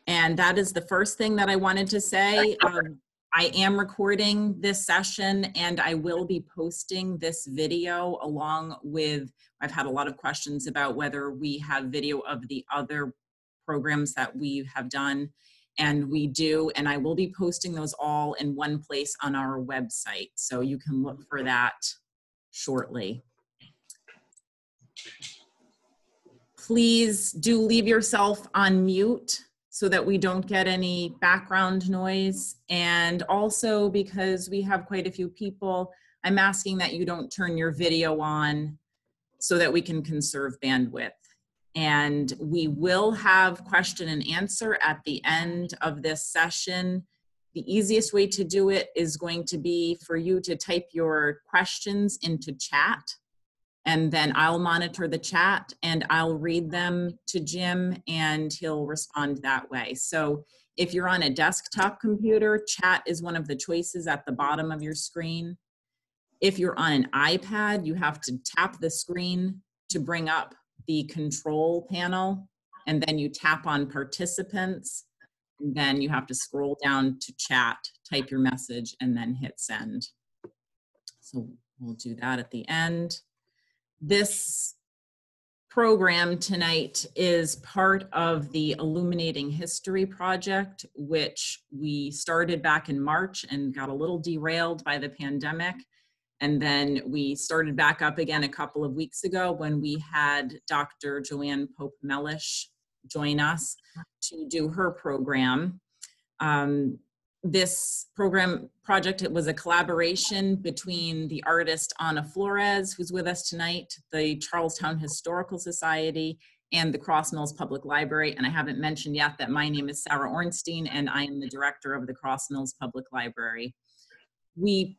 And that is the first thing that I wanted to say. I am recording this session and I will be posting this video along with, I've had a lot of questions about whether we have video of the other programs that we have done, and we do, and I will be posting those all in one place on our website. So you can look for that shortly. Please do leave yourself on mute so that we don't get any background noise. And also, because we have quite a few people, I'm asking that you don't turn your video on so that we can conserve bandwidth. And we will have question and answer at the end of this session. The easiest way to do it is going to be for you to type your questions into chat, and then I'll monitor the chat and I'll read them to Jim and he'll respond that way. So if you're on a desktop computer, chat is one of the choices at the bottom of your screen. If you're on an iPad, you have to tap the screen to bring up the control panel, and then you tap on participants, and then you have to scroll down to chat, type your message, and then hit send. So we'll do that at the end. This program tonight is part of the Illuminating History project, which we started back in March and got a little derailed by the pandemic. And then we started back up again a couple of weeks ago when we had Dr. Joanne Pope-Mellish join us to do her program. This project, it was a collaboration between the artist Ana Flores, who's with us tonight, the Charlestown Historical Society, and the Cross Mills Public Library. And I haven't mentioned yet that my name is Sarah Ornstein and I am the director of the Cross Mills Public Library. We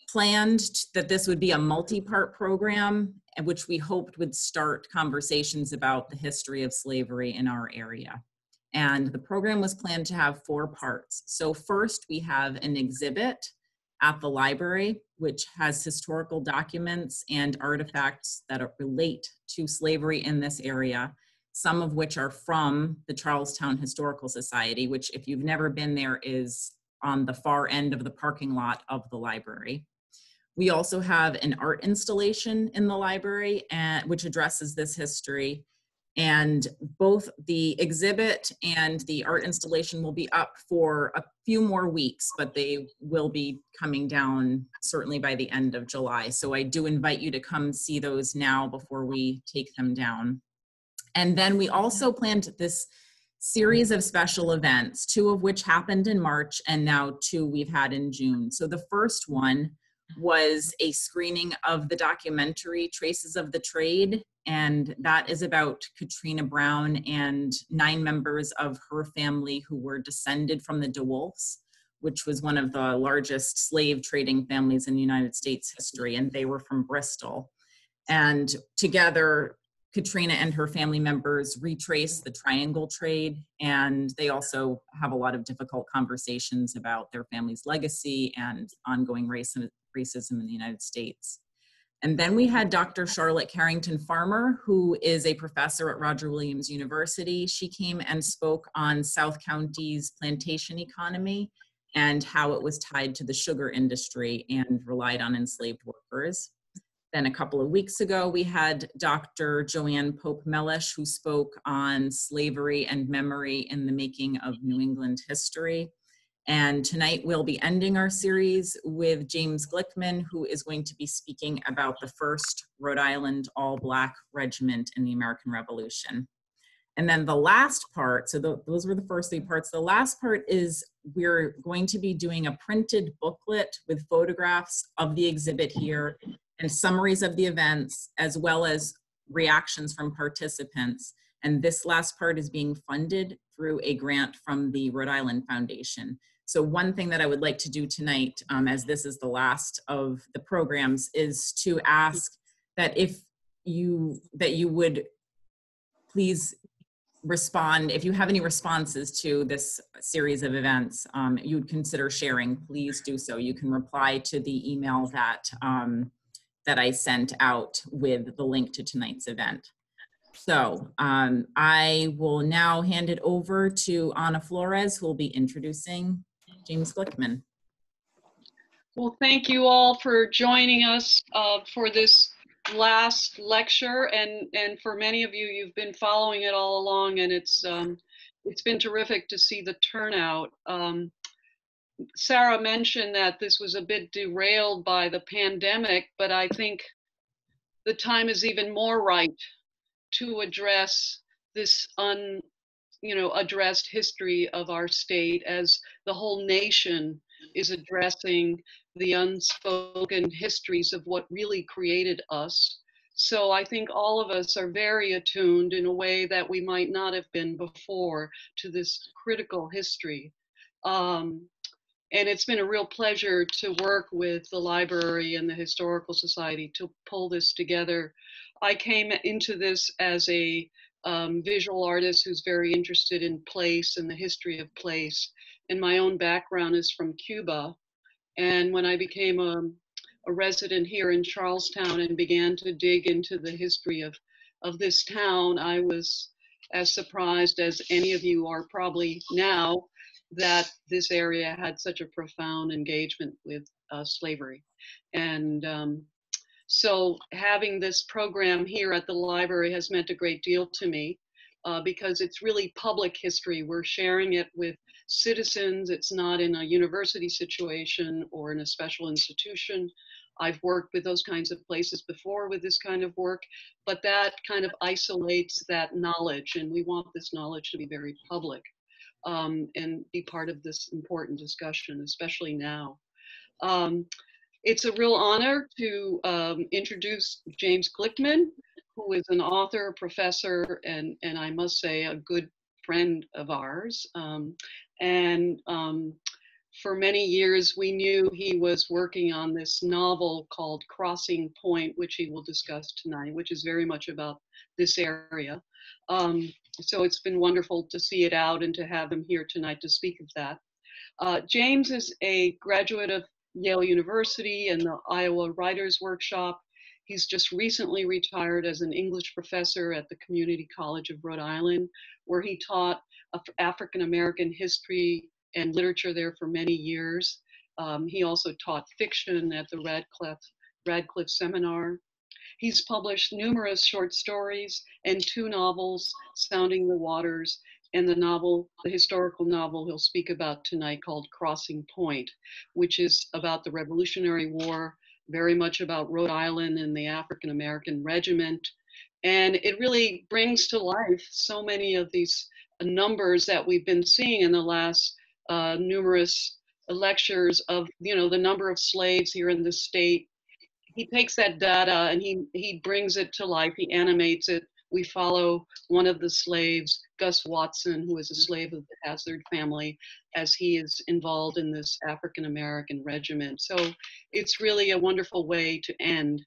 planned that this would be a multi-part program, which we hoped would start conversations about the history of slavery in our area. And the program was planned to have 4 parts. So first, we have an exhibit at the library, which has historical documents and artifacts that relate to slavery in this area, some of which are from the Charlestown Historical Society, which, if you've never been there, is on the far end of the parking lot of the library. We also have an art installation in the library, which addresses this history. And both the exhibit and the art installation will be up for a few more weeks, but they will be coming down certainly by the end of July. So I do invite you to come see those now before we take them down. And then we also planned this series of special events, 2 of which happened in March and now 2 we've had in June. So the first one was a screening of the documentary Traces of the Trade, and that is about Katrina Brown and 9 members of her family who were descended from the DeWolfs, which was one of the largest slave trading families in United States history, and they were from Bristol. And together, Katrina and her family members retrace the triangle trade, and they also have a lot of difficult conversations about their family's legacy and ongoing racism in the United States. And then we had Dr. Charlotte Carrington Farmer, who is a professor at Roger Williams University. She came and spoke on South County's plantation economy and how it was tied to the sugar industry and relied on enslaved workers. Then a couple of weeks ago, we had Dr. Joanne Pope-Mellish, who spoke on slavery and memory in the making of New England history. And tonight we'll be ending our series with James Glickman, who is going to be speaking about the first Rhode Island all-Black regiment in the American Revolution. And then the last part, so those were the first 3 parts. The last part is we're going to be doing a printed booklet with photographs of the exhibit here and summaries of the events, as well as reactions from participants. And this last part is being funded through a grant from the Rhode Island Foundation. So one thing that I would like to do tonight, as this is the last of the programs, is to ask that you would please respond. If you have any responses to this series of events you would consider sharing, please do so. You can reply to the email that I sent out with the link to tonight's event. So I will now hand it over to Ana Flores, who will be introducing James Glickman. Well, thank you all for joining us for this last lecture, and for many of you, you've been following it all along, and it's been terrific to see the turnout. Sarah mentioned that this was a bit derailed by the pandemic, but I think the time is even more right to address this addressed history of our state, as the whole nation is addressing the unspoken histories of what really created us. So I think all of us are very attuned in a way that we might not have been before to this critical history. And it's been a real pleasure to work with the library and the Historical Society to pull this together. I came into this as a visual artist who's very interested in place and the history of place. And my own background is from Cuba. And when I became a resident here in Charlestown and began to dig into the history of this town, I was as surprised as any of you are probably now that this area had such a profound engagement with slavery. And so having this program here at the library has meant a great deal to me because it's really public history. We're sharing it with citizens. It's not in a university situation or in a special institution. I've worked with those kinds of places before with this kind of work, but that kind of isolates that knowledge, and we want this knowledge to be very public and be part of this important discussion, especially now. It's a real honor to introduce James Glickman, who is an author, professor, and I must say a good friend of ours. For many years, we knew he was working on this novel called Crossing Point, which he will discuss tonight, which is very much about this area. So it's been wonderful to see it out and to have him here tonight to speak of that. James is a graduate of Yale University and the Iowa Writers Workshop. He's just recently retired as an English professor at the Community College of Rhode Island, where he taught African American history and literature there for many years. He also taught fiction at the Radcliffe Seminar. He's published numerous short stories and 2 novels, Sounding the Waters, and the historical novel he'll speak about tonight called Crossing Point, which is about the Revolutionary War, very much about Rhode Island and the African American Regiment. And it really brings to life so many of these numbers that we've been seeing in the last numerous lectures of, the number of slaves here in the state. He takes that data and he brings it to life, he animates it. We follow one of the slaves, Gus Watson, who is a slave of the Hazard family, as he is involved in this African American regiment. So it's really a wonderful way to end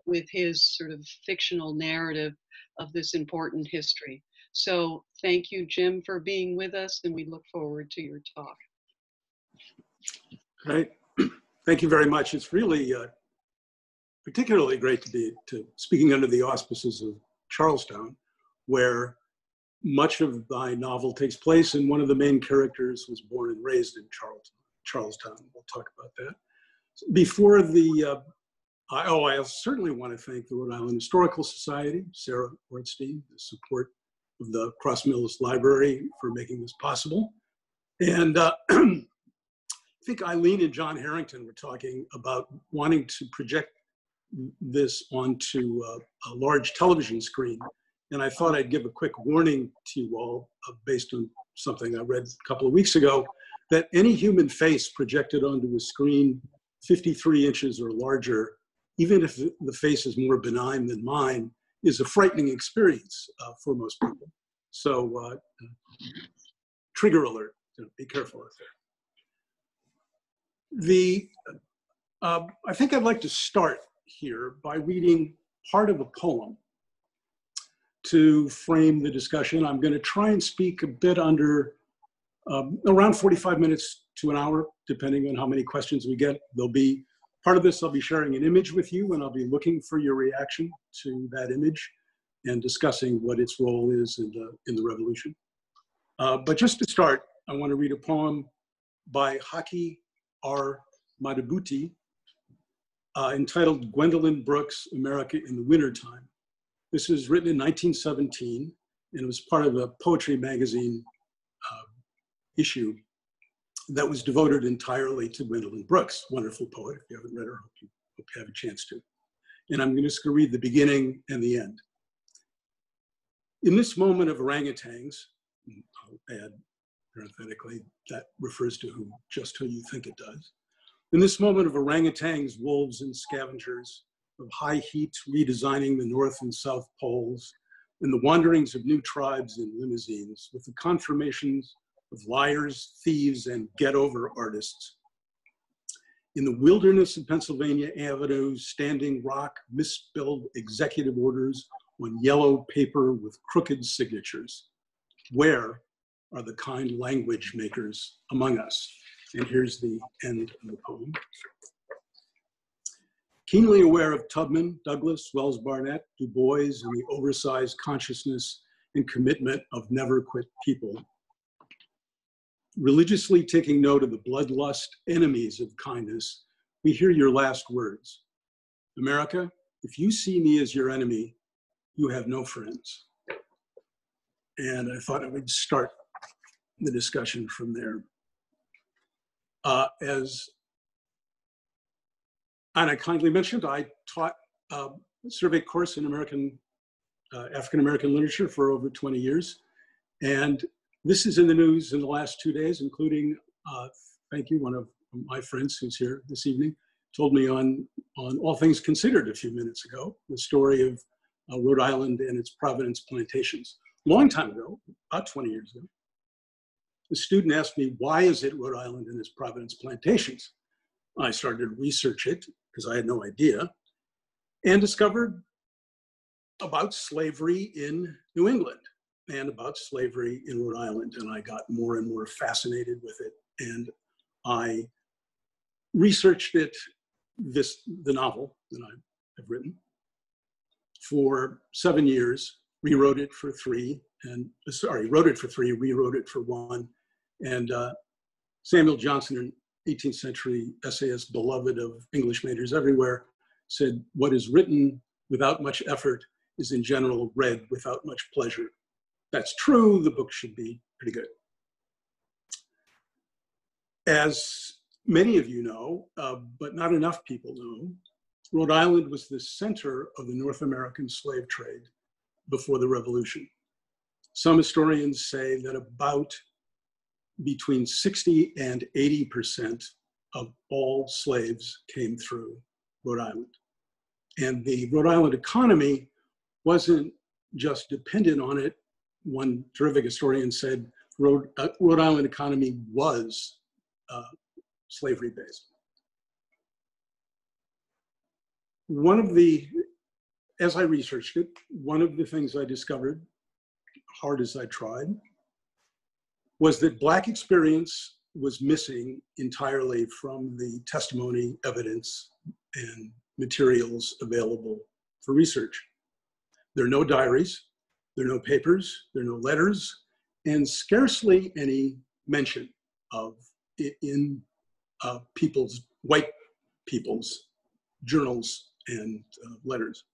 with his sort of fictional narrative of this important history. So thank you, Jim, for being with us, and we look forward to your talk. Great. Thank you very much. It's really particularly great to be speaking under the auspices of Charlestown, where much of my novel takes place, and one of the main characters was born and raised in Charlestown. We'll talk about that. Before I certainly want to thank the Rhode Island Historical Society, Sarah Ornstein, the support of the Cross Mills Library for making this possible. And I think Eileen and John Harrington were talking about wanting to project this onto a large television screen. And I thought I'd give a quick warning to you all based on something I read a couple of weeks ago, that any human face projected onto a screen 53 inches or larger, even if the face is more benign than mine, is a frightening experience for most people. So trigger alert, be careful out there. I think I'd like to start here by reading part of a poem to frame the discussion. I'm going to try and speak a bit under around 45 minutes to an hour, depending on how many questions we get. There'll be part of this, I'll be sharing an image with you, and I'll be looking for your reaction to that image. and discussing what its role is in the revolution. But just to start, I want to read a poem by Haki R. Madabuti entitled Gwendolyn Brooks, America in the Wintertime. This was written in 1917, and it was part of a poetry magazine issue that was devoted entirely to Gwendolyn Brooks, wonderful poet. If you haven't read her, hope you have a chance to. And I'm just going to read the beginning and the end. In this moment of orangutans, I'll add parenthetically, that refers to just who you think it does. In this moment of orangutans, wolves, and scavengers, of high heat redesigning the North and South poles, and the wanderings of new tribes in limousines, with the confirmations of liars, thieves, and get-over artists. In the wilderness of Pennsylvania Avenue, standing rock misspelled executive orders on yellow paper with crooked signatures. Where are the kind language makers among us? And here's the end of the poem. Keenly aware of Tubman, Douglas, Wells Barnett, Du Bois, and the oversized consciousness and commitment of never quit people, religiously taking note of the bloodlust enemies of kindness, we hear your last words. America, if you see me as your enemy, you have no friends. And I thought I would start the discussion from there. As Anna kindly mentioned, I taught a survey course in African-American literature for over 20 years. And this is in the news in the last 2 days, including, thank you, one of my friends who's here this evening, told me on All Things Considered a few minutes ago, the story of Rhode Island and its Providence plantations. A long time ago, about 20 years ago, a student asked me, why is it Rhode Island and its Providence plantations? I started to research it because I had no idea, and discovered about slavery in New England and about slavery in Rhode Island. And I got more and more fascinated with it. And I researched it, the novel that I have written, for 7 years, rewrote it for 3, rewrote it for 1. And Samuel Johnson, an 18th century essayist, beloved of English majors everywhere, said, what is written without much effort is in general read without much pleasure. That's true, the book should be pretty good. As many of you know, but not enough people know, Rhode Island was the center of the North American slave trade before the Revolution. Some historians say that about between 60 and 80% of all slaves came through Rhode Island. And the Rhode Island economy wasn't just dependent on it. One terrific historian said Rhode Island economy was slavery-based. As I researched it, one of the things I discovered, hard as I tried, was that Black experience was missing entirely from the testimony, evidence, and materials available for research. There are no diaries, there are no papers, there are no letters, and scarcely any mention of it in white people's journals and letters.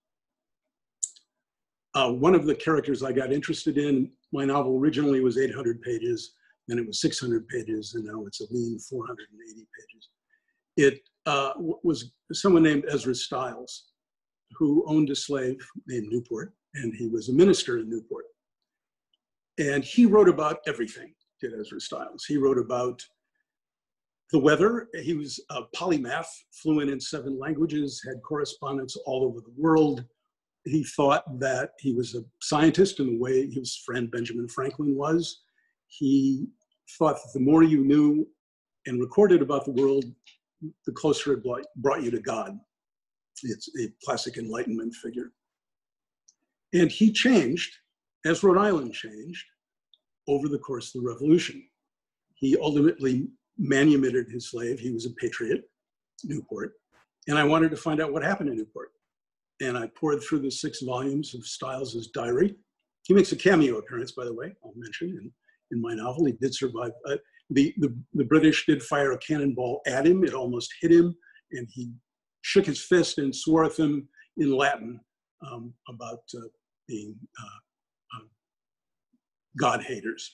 One of the characters I got interested in, my novel originally was 800 pages, then it was 600 pages, and now it's a lean 480 pages. It was someone named Ezra Stiles, who owned a slave named Newport, and he was a minister in Newport. And he wrote about everything, did Ezra Stiles. He wrote about the weather. He was a polymath, fluent in 7 languages, had correspondence all over the world. He thought that he was a scientist in the way his friend Benjamin Franklin was. He thought that the more you knew and recorded about the world, the closer it brought you to God. It's a classic Enlightenment figure. And he changed, as Rhode Island changed, over the course of the Revolution. He ultimately manumitted his slave. He was a patriot, Newport. And I wanted to find out what happened in Newport. and I poured through the 6 volumes of Stiles's diary. He makes a cameo appearance, by the way, I'll mention, in my novel. He did survive. The British did fire a cannonball at him. It almost hit him, and he shook his fist and swore at them in Latin about being God haters.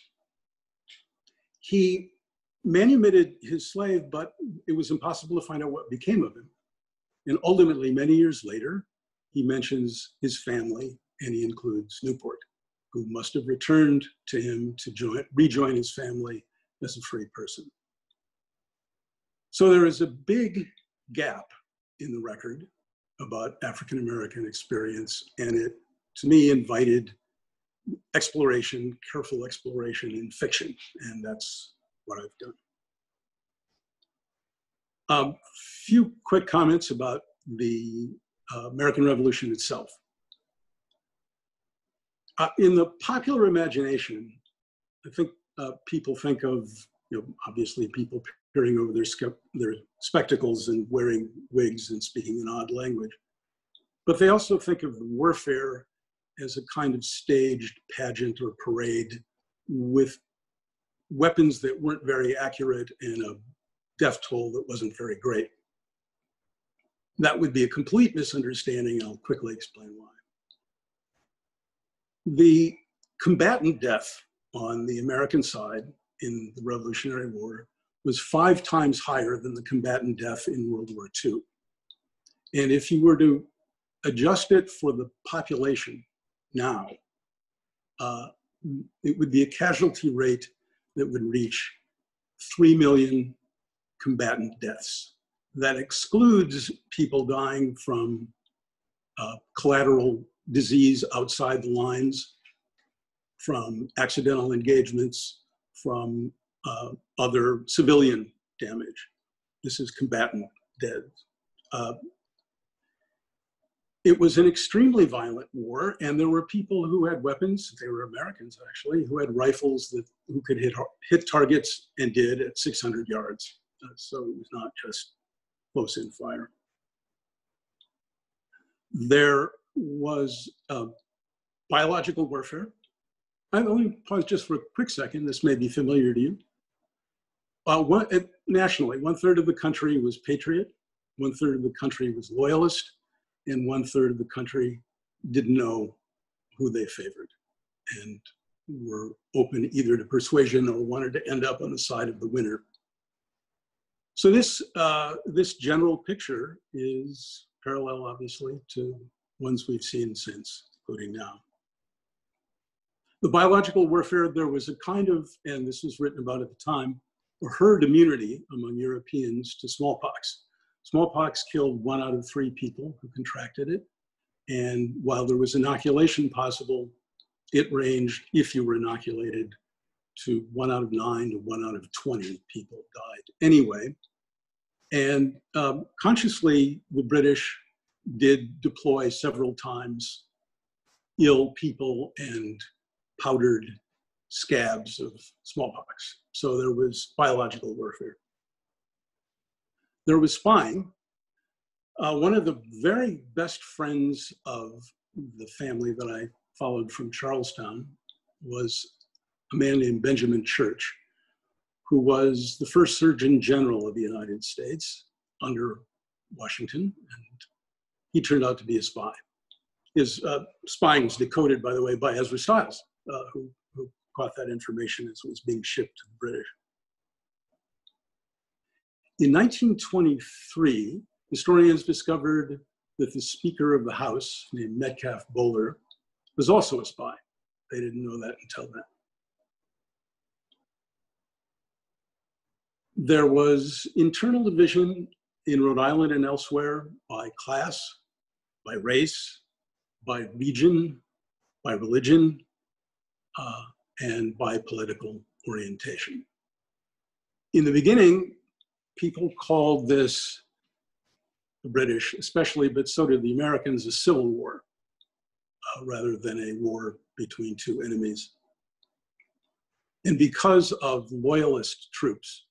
He manumitted his slave, but it was impossible to find out what became of him. And ultimately, many years later, he mentions his family, and he includes Newport, who must have returned to him to rejoin his family as a free person. So there is a big gap in the record about African-American experience, and it, to me, invited exploration, careful exploration in fiction, and that's what I've done. Few quick comments about the American Revolution itself. In the popular imagination, I think people think of, obviously people peering over their spectacles and wearing wigs and speaking an odd language. But they also think of the warfare as a kind of staged pageant or parade with weapons that weren't very accurate and a death toll that wasn't very great. That would be a complete misunderstanding. I'll quickly explain why. The combatant death on the American side in the Revolutionary War was 5 times higher than the combatant death in World War II. And if you were to adjust it for the population now, it would be a casualty rate that would reach 3 million combatant deaths. That excludes people dying from collateral disease outside the lines, from accidental engagements, from other civilian damage. This is combatant dead. It was an extremely violent war, and there were people who had weapons, they were Americans actually, who had rifles who could hit targets, and did, at 600 yards. So it was not just close-in fire. There was biological warfare. Let me pause just for a quick second. This may be familiar to you. Nationally, 1/3 of the country was patriot, 1/3 of the country was loyalist, and 1/3 of the country didn't know who they favored and were open either to persuasion or wanted to end up on the side of the winner. So this general picture is parallel, obviously, to ones we've seen since, including now. The biological warfare, there was a kind of, and this was written about at the time, a herd immunity among Europeans to smallpox. Smallpox killed 1 out of 3 people who contracted it. And while there was inoculation possible, it ranged, if you were inoculated, to 1 out of 9 to 1 out of 20 people died anyway. And consciously, the British did deploy several times ill people and powdered scabs of smallpox. So there was biological warfare. There was spying. One of the very best friends of the family that I followed from Charlestown was a man named Benjamin Church, who was the first Surgeon General of the United States under Washington, and he turned out to be a spy. His spying was decoded, by the way, by Ezra Stiles, who caught that information as it was being shipped to the British. In 1923, historians discovered that the Speaker of the House, named Metcalfe Bowler, was also a spy. They didn't know that until then. There was internal division in Rhode Island and elsewhere by class, by race, by region, by religion, and by political orientation. In the beginning, people called this, the British especially, but so did the Americans, a civil war, rather than a war between 2 enemies. And because of loyalist troops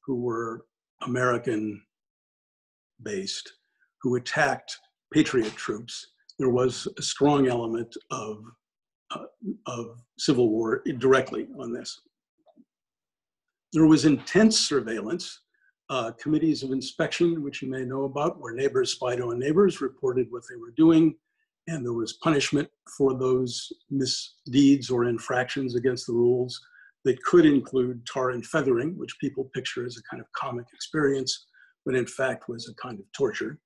who were American-based, who attacked patriot troops, there was a strong element of civil war directly on this. There was intense surveillance, committees of inspection, which you may know about, where neighbors spied on neighbors, reported what they were doing, and there was punishment for those misdeeds or infractions against the rules that could include tar and feathering, which people picture as a kind of comic experience, but in fact was a kind of torture.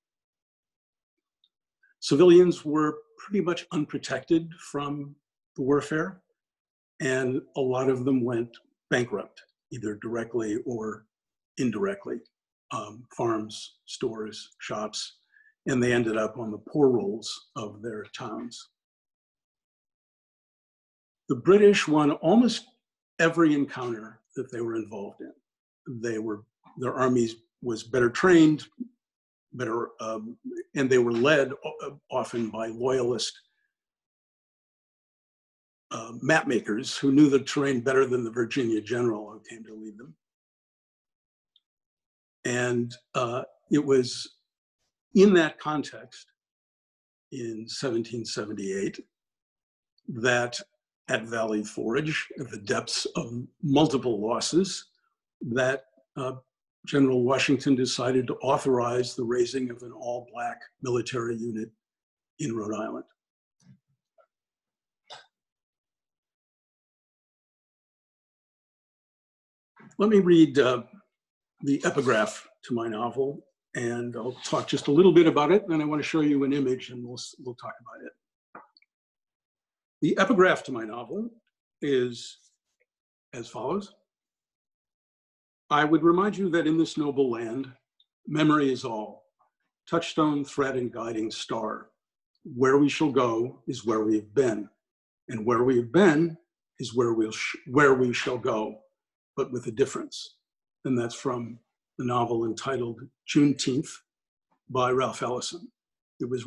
Civilians were pretty much unprotected from the warfare, and a lot of them went bankrupt, either directly or indirectly. Farms, stores, shops, and they ended up on the poor rolls of their towns. The British won almost every encounter that they were involved in. Their armies was better trained, and they were led often by loyalist map makers who knew the terrain better than the Virginia general who came to lead them. And it was in that context, in 1778, that at Valley Forge, at the depths of multiple losses, that General Washington decided to authorize the raising of an all-Black military unit in Rhode Island. Let me read the epigraph to my novel, and I'll talk just a little bit about it, and then I want to show you an image, and we'll talk about it. The epigraph to my novel is as follows. I would remind you that in this noble land, memory is all, touchstone, thread, and guiding star. Where we shall go is where we have been, and where we have been is where we shall go, but with a difference. And that's from the novel entitled Juneteenth by Ralph Ellison. It was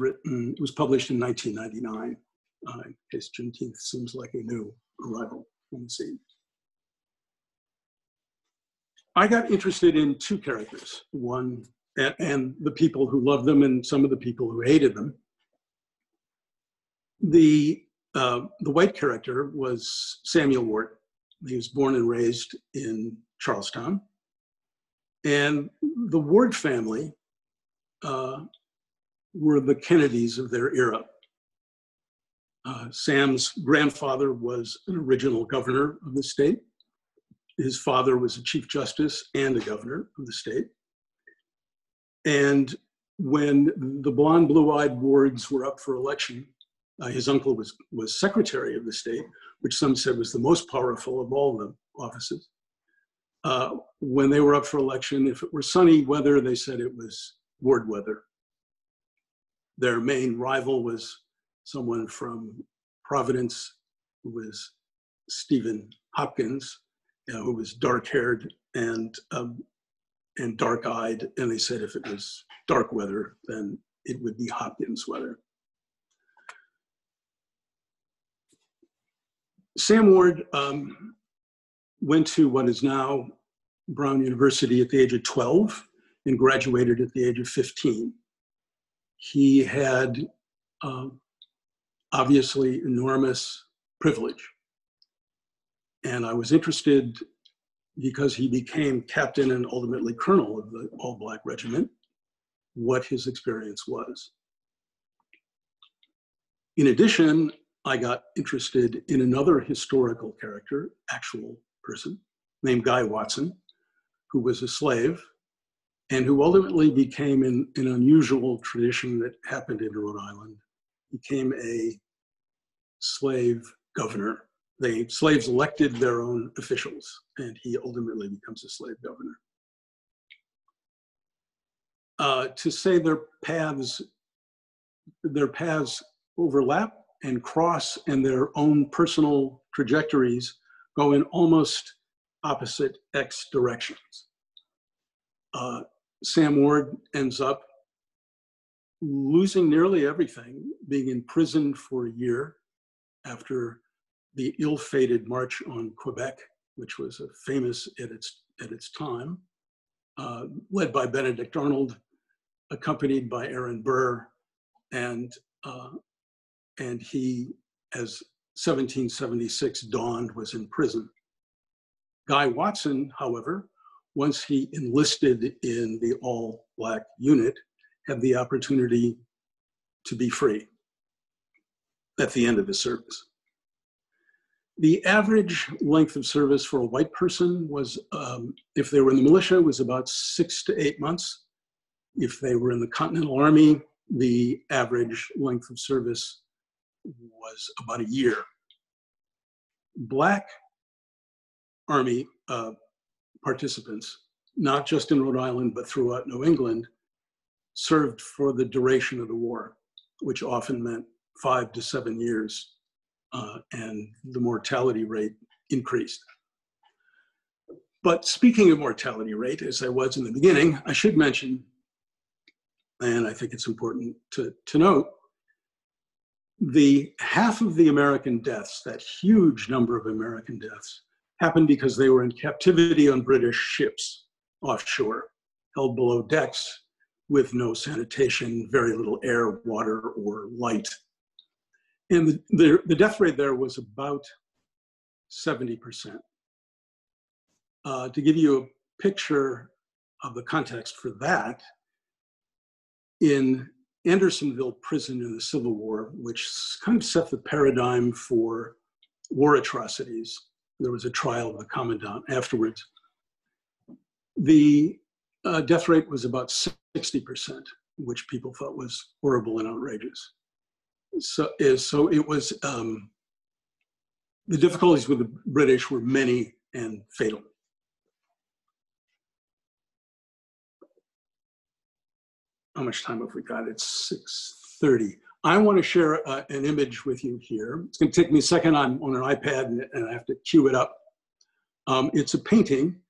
published in 1999. In case Juneteenth seems like a new arrival on the scene. I got interested in two characters, one, and the people who loved them and some of the people who hated them. The white character was Samuel Ward. He was born and raised in Charlestown. And the Ward family were the Kennedys of their era. Sam's grandfather was an original governor of the state. His father was a chief justice and a governor of the state. And when the blonde, blue-eyed Wards were up for election, his uncle was secretary of the state, which some said was the most powerful of all the offices. When they were up for election, if it were sunny weather, they said it was Ward weather. Their main rival was someone from Providence, who was Stephen Hopkins, who was dark-haired and dark-eyed, and they said if it was dark weather, then it would be Hopkins weather. Sam Ward went to what is now Brown University at the age of 12 and graduated at the age of 15. He had obviously enormous privilege. And I was interested because he became captain and ultimately colonel of the all-Black regiment, what his experience was. In addition, I got interested in another historical character, actual person, named Guy Watson, who was a slave and who ultimately became, in an unusual tradition that happened in Rhode Island, became a slave governor. The slaves elected their own officials, and he ultimately becomes a slave governor. To say their paths overlap and cross, and their own personal trajectories go in almost opposite X directions. Sam Ward ends up losing nearly everything, being imprisoned for a year after the ill-fated March on Quebec, which was famous at its time, led by Benedict Arnold, accompanied by Aaron Burr, and he, as 1776 dawned, was in prison. Guy Watson, however, once he enlisted in the all-black unit, had the opportunity to be free at the end of his service. The average length of service for a white person was, if they were in the militia, was about 6 to 8 months. If they were in the Continental Army, the average length of service was about a year. Black Army participants, not just in Rhode Island, but throughout New England, served for the duration of the war, which often meant 5 to 7 years, and the mortality rate increased. But speaking of mortality rate, as I was in the beginning, I should mention, and I think it's important to note, the half of the American deaths, that huge number of American deaths, happened because they were in captivity on British ships offshore, held below decks with no sanitation, very little air, water, or light. And the death rate there was about 70%. To give you a picture of the context for that, in Andersonville prison in the Civil War, which kind of set the paradigm for war atrocities, there was a trial of the commandant afterwards. The death rate was about 60%, which people thought was horrible and outrageous. So it was, the difficulties with the British were many and fatal. How much time have we got? It's 6:30. I want to share an image with you here. It's going to take me a second. I'm on an iPad and I have to cue it up. It's a painting,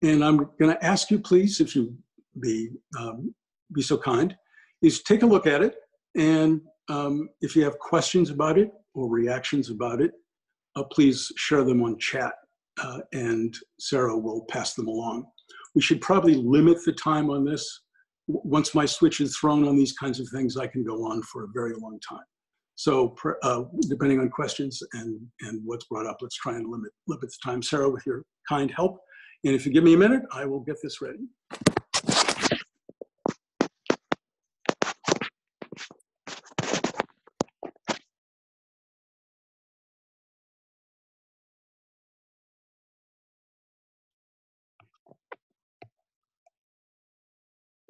and I'm going to ask you, please, if you be so kind, is take a look at it, and if you have questions about it or reactions about it, please share them on chat, and Sarah will pass them along. We should probably limit the time on this. Once my switch is thrown on these kinds of things, I can go on for a very long time. So depending on questions and what's brought up, let's try and limit the time. Sarah, with your kind help. And if you give me a minute, I will get this ready.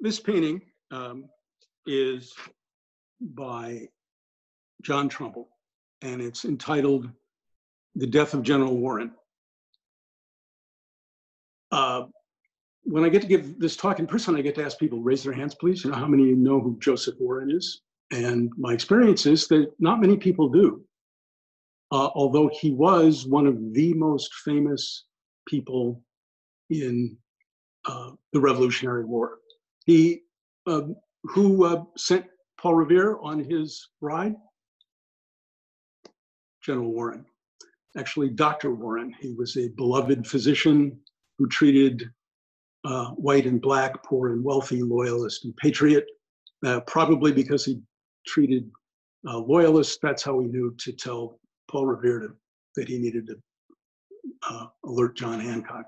This painting is by John Trumbull, and it's entitled "The Death of General Warren." When I get to give this talk in person, I get to ask people, raise their hands, please. You know, how many of you know who Joseph Warren is? And my experience is that not many people do, although he was one of the most famous people in the Revolutionary War. He, who sent Paul Revere on his ride? General Warren. Actually, Dr. Warren. He was a beloved physician who treated white and black, poor and wealthy, loyalist and patriot. Probably because he treated loyalists, that's how he knew to tell Paul Revere that he needed to alert John Hancock.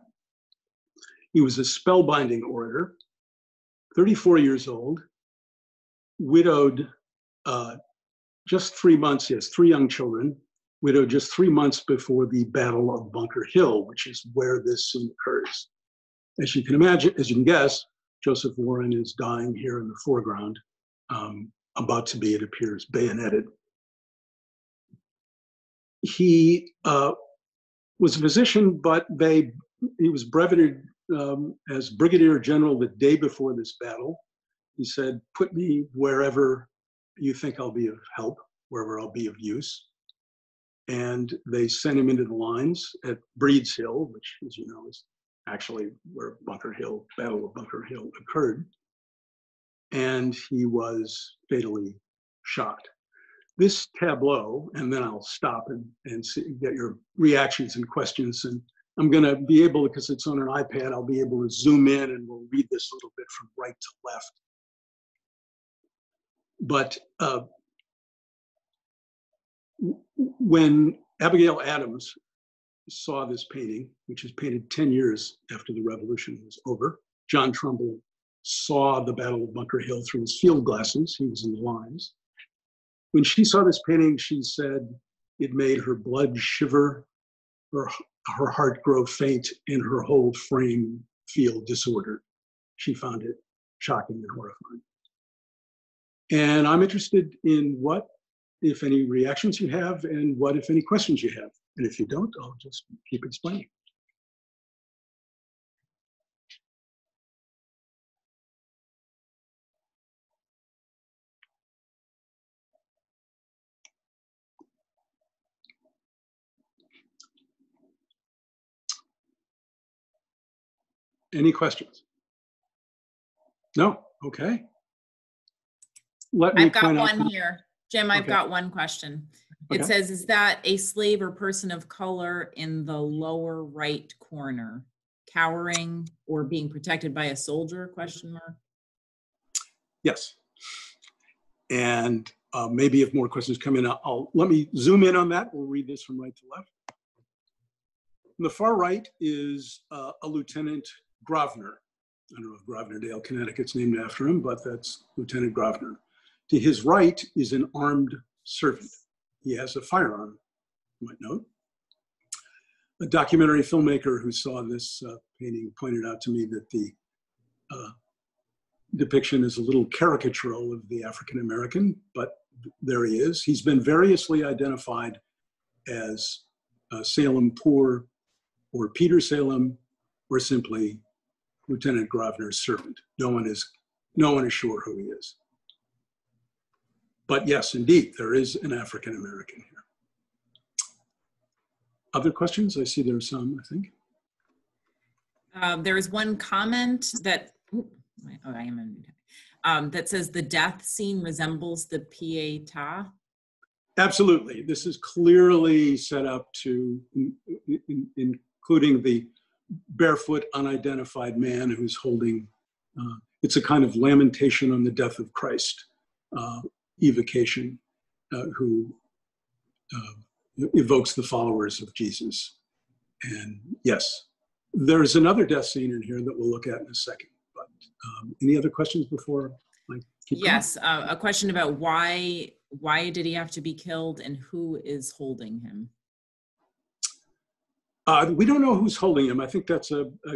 He was a spellbinding orator, 34 years old, widowed just 3 months, he has 3 young children, widowed just 3 months before the Battle of Bunker Hill, which is where this scene occurs. As you can imagine, as you can guess, Joseph Warren is dying here in the foreground, about to be, it appears, bayoneted. He was a physician, but he was breveted as brigadier general the day before this battle. He said, put me wherever you think I'll be of help, wherever I'll be of use. And they sent him into the lines at Breed's Hill, which, as you know, is actually where Battle of Bunker Hill occurred. And he was fatally shot. This tableau, and then I'll stop and get your reactions and questions. And I'm going to be able, because it's on an iPad, I'll be able to zoom in and we'll read this a little bit from right to left. But when Abigail Adams saw this painting, which was painted 10 years after the revolution was over, John Trumbull saw the Battle of Bunker Hill through his field glasses. He was in the lines. When she saw this painting, she said it made her blood shiver, her heart grow faint, and her whole frame feel disordered. She found it shocking and horrifying. And I'm interested in what, if any, reactions you have, and what, if any, questions you have. And if you don't, I'll just keep explaining. Any questions? No? Okay. Let me I've got point out one here. Jim, I've Okay. got one question. It Okay. says, is that a slave or person of color in the lower right corner, cowering or being protected by a soldier, question mark? Yes. And maybe if more questions come in, let me zoom in on that. We'll read this from right to left. On the far right is a Lieutenant Grosvenor. I don't know if Grosvenor, Connecticut's named after him, but that's Lieutenant Grosvenor. To his right is an armed servant. He has a firearm, you might note. A documentary filmmaker who saw this painting pointed out to me that the depiction is a little caricatural of the African American, but there he is. He's been variously identified as Salem Poor, or Peter Salem, or simply Lieutenant Grosvenor's servant. No one is sure who he is. But yes, indeed, there is an African American here. Other questions? I see there are some, I think. There is one comment that, that says the death scene resembles the Pietà. Absolutely. This is clearly set up to, including the barefoot, unidentified man who's holding, it's a kind of lamentation on the death of Christ, evocation, who evokes the followers of Jesus. And yes, there's another death scene in here that we'll look at in a second. But any other questions before I keep going? Yes, a question about why did he have to be killed and who is holding him? We don't know who's holding him. I think that's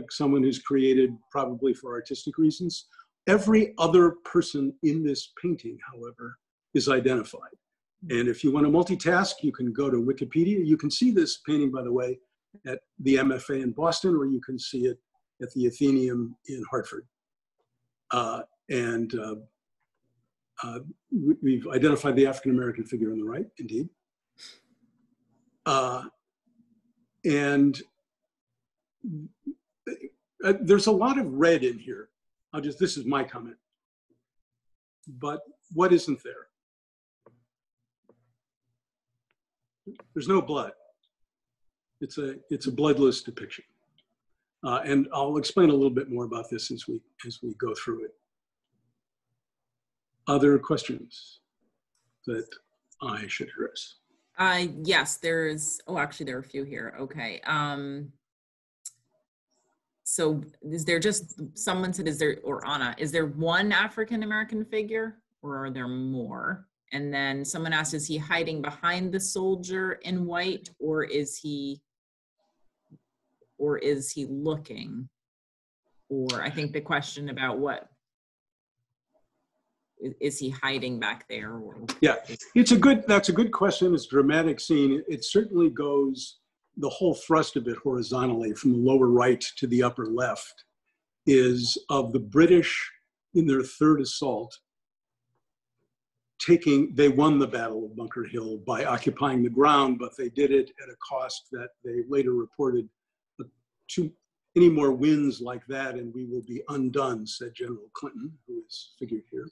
someone who's created probably for artistic reasons. Every other person in this painting, however, is identified. And if you want to multitask, you can go to Wikipedia. You can see this painting, by the way, at the MFA in Boston, or you can see it at the Athenaeum in Hartford. We've identified the African-American figure on the right, indeed. There's a lot of red in here. This is my comment. But what isn't there? There's no blood. It's a bloodless depiction. And I'll explain a little bit more about this as we go through it. Other questions that I should address? Yes, there's, actually there are a few here. Okay. So is there just, someone said, Anna, is there one African-American figure or are there more? And then someone asked, is he hiding behind the soldier in white, or is he looking? Or I think the question about is he hiding back there? Or? Yeah, that's a good question. It's a dramatic scene. It certainly goes, the whole thrust of it horizontally from the lower right to the upper left is of the British in their third assault. They won the Battle of Bunker Hill by occupying the ground, but they did it at a cost that they later reported, any more wins like that and we will be undone, said General Clinton, who is figured here.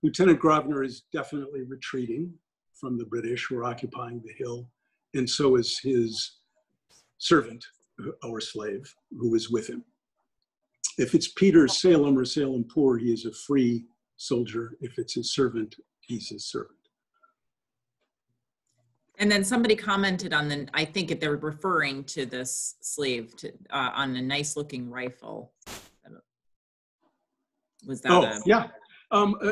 Lieutenant Grosvenor is definitely retreating from the British who are occupying the hill, and so is his servant or slave who is with him. If it's Peter Salem or Salem Poor, he is a free soldier. If it's his servant, he's his servant. And then somebody commented on the, I think they're referring to this slave on a nice looking rifle. Was that yeah.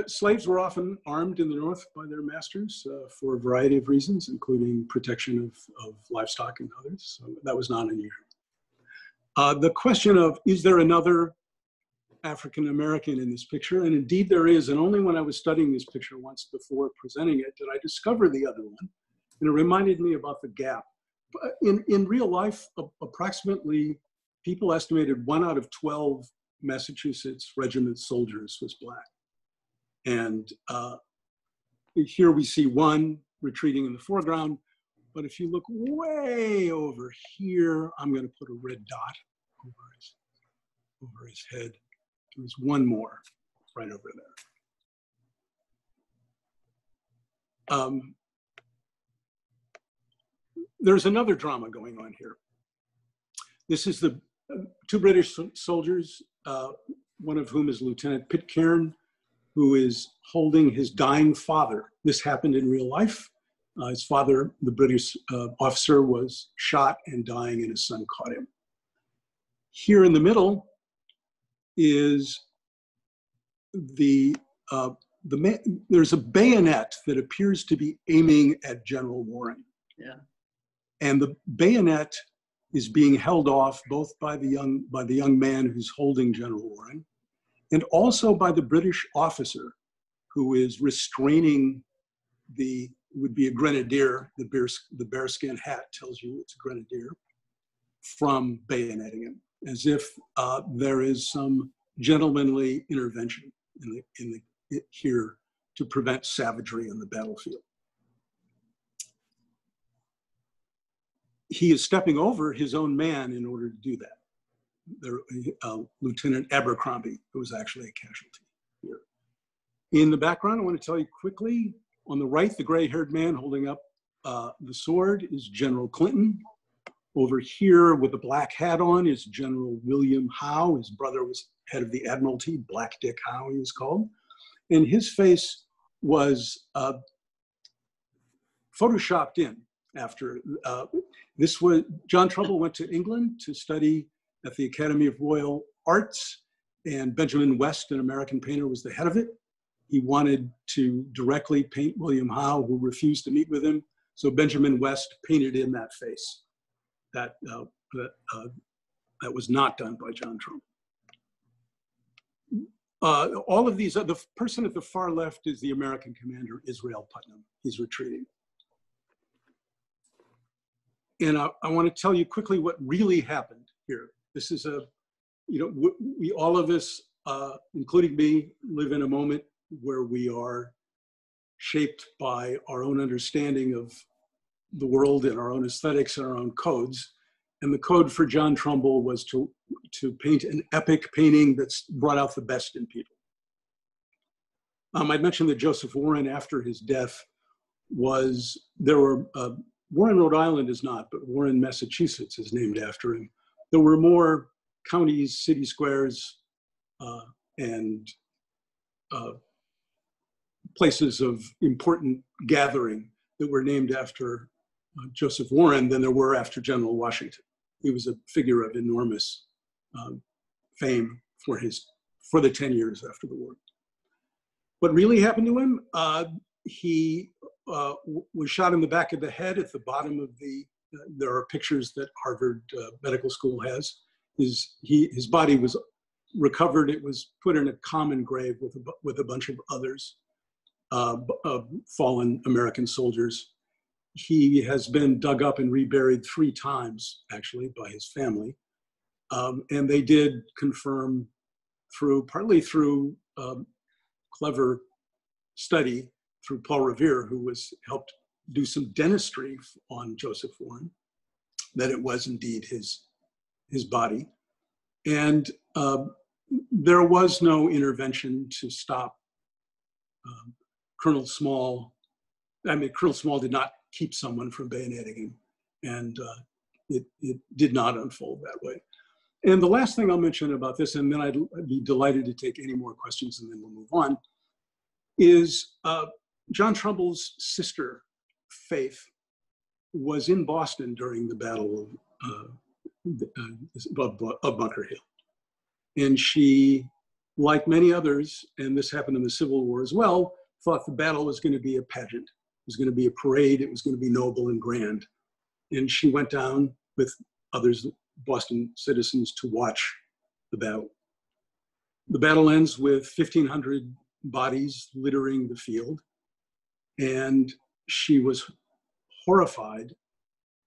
Slaves were often armed in the North by their masters for a variety of reasons, including protection of livestock and others. So that was not unusual. The question of, is there another African-American in this picture? And indeed there is, and only when I was studying this picture once before presenting it did I discover the other one. And it reminded me about the gap. In real life, approximately, people estimated 1 out of 12 Massachusetts regiment soldiers was Black. And here we see one retreating in the foreground, but if you look way over here, I'm going to put a red dot over his head. There's one more right over there. There's another drama going on here. This is the 2 British soldiers, one of whom is Lieutenant Pitcairn, who is holding his dying father. This happened in real life. His father, the British officer, was shot and dying, and his son caught him. Here in the middle is there's a bayonet that appears to be aiming at General Warren. Yeah. And the bayonet is being held off both by the young man who's holding General Warren, and also by the British officer who is restraining would be a grenadier. The bearskin hat tells you it's a grenadier, from bayoneting him, as if there is some gentlemanly intervention here to prevent savagery on the battlefield. He is stepping over his own man in order to do that. Lieutenant Abercrombie, who was actually a casualty here. In the background, I want to tell you quickly, on the right, the gray-haired man holding up the sword is General Clinton. Over here with the black hat on is General William Howe. His brother was head of the Admiralty, Black Dick Howe he was called. And his face was photoshopped in after, John Trumbull went to England to study at the Academy of Royal Arts, and Benjamin West, an American painter, was the head of it. He wanted to directly paint William Howe, who refused to meet with him. So Benjamin West painted in that face. That was not done by John Trumbull. All of these, the person at the far left is the American commander, Israel Putnam. He's retreating. And I want to tell you quickly what really happened here. This is we all of us, including me, live in a moment where we are shaped by our own understanding of the world and our own aesthetics and our own codes. And the code for John Trumbull was to paint an epic painting that's brought out the best in people. I mentioned that Joseph Warren, after his death, Warren, Rhode Island is not, but Warren, Massachusetts is named after him. There were more counties, city squares, and places of important gathering that were named after Joseph Warren than there were after General Washington. He was a figure of enormous fame for the 10 years after the war. What really happened to him? He was shot in the back of the head at the bottom of there are pictures that Harvard Medical School has. His body was recovered. It was put in a common grave with a bunch of others, fallen American soldiers. He has been dug up and reburied 3 times, actually, by his family. And they did confirm partly through clever study through Paul Revere, who helped do some dentistry on Joseph Warren, that it was indeed his body. And there was no intervention to stop Colonel Small. Colonel Small did not keep someone from bayoneting him, and it did not unfold that way. And the last thing I'll mention about this, and then I'd be delighted to take any more questions and then we'll move on, is John Trumbull's sister, Faith, was in Boston during the Battle of Bunker Hill. And she, like many others, and this happened in the Civil War as well, thought the battle was going to be a pageant. It was going to be a parade. It was going to be noble and grand. And she went down with others, Boston citizens, to watch the battle. The battle ends with 1,500 bodies littering the field. And she was horrified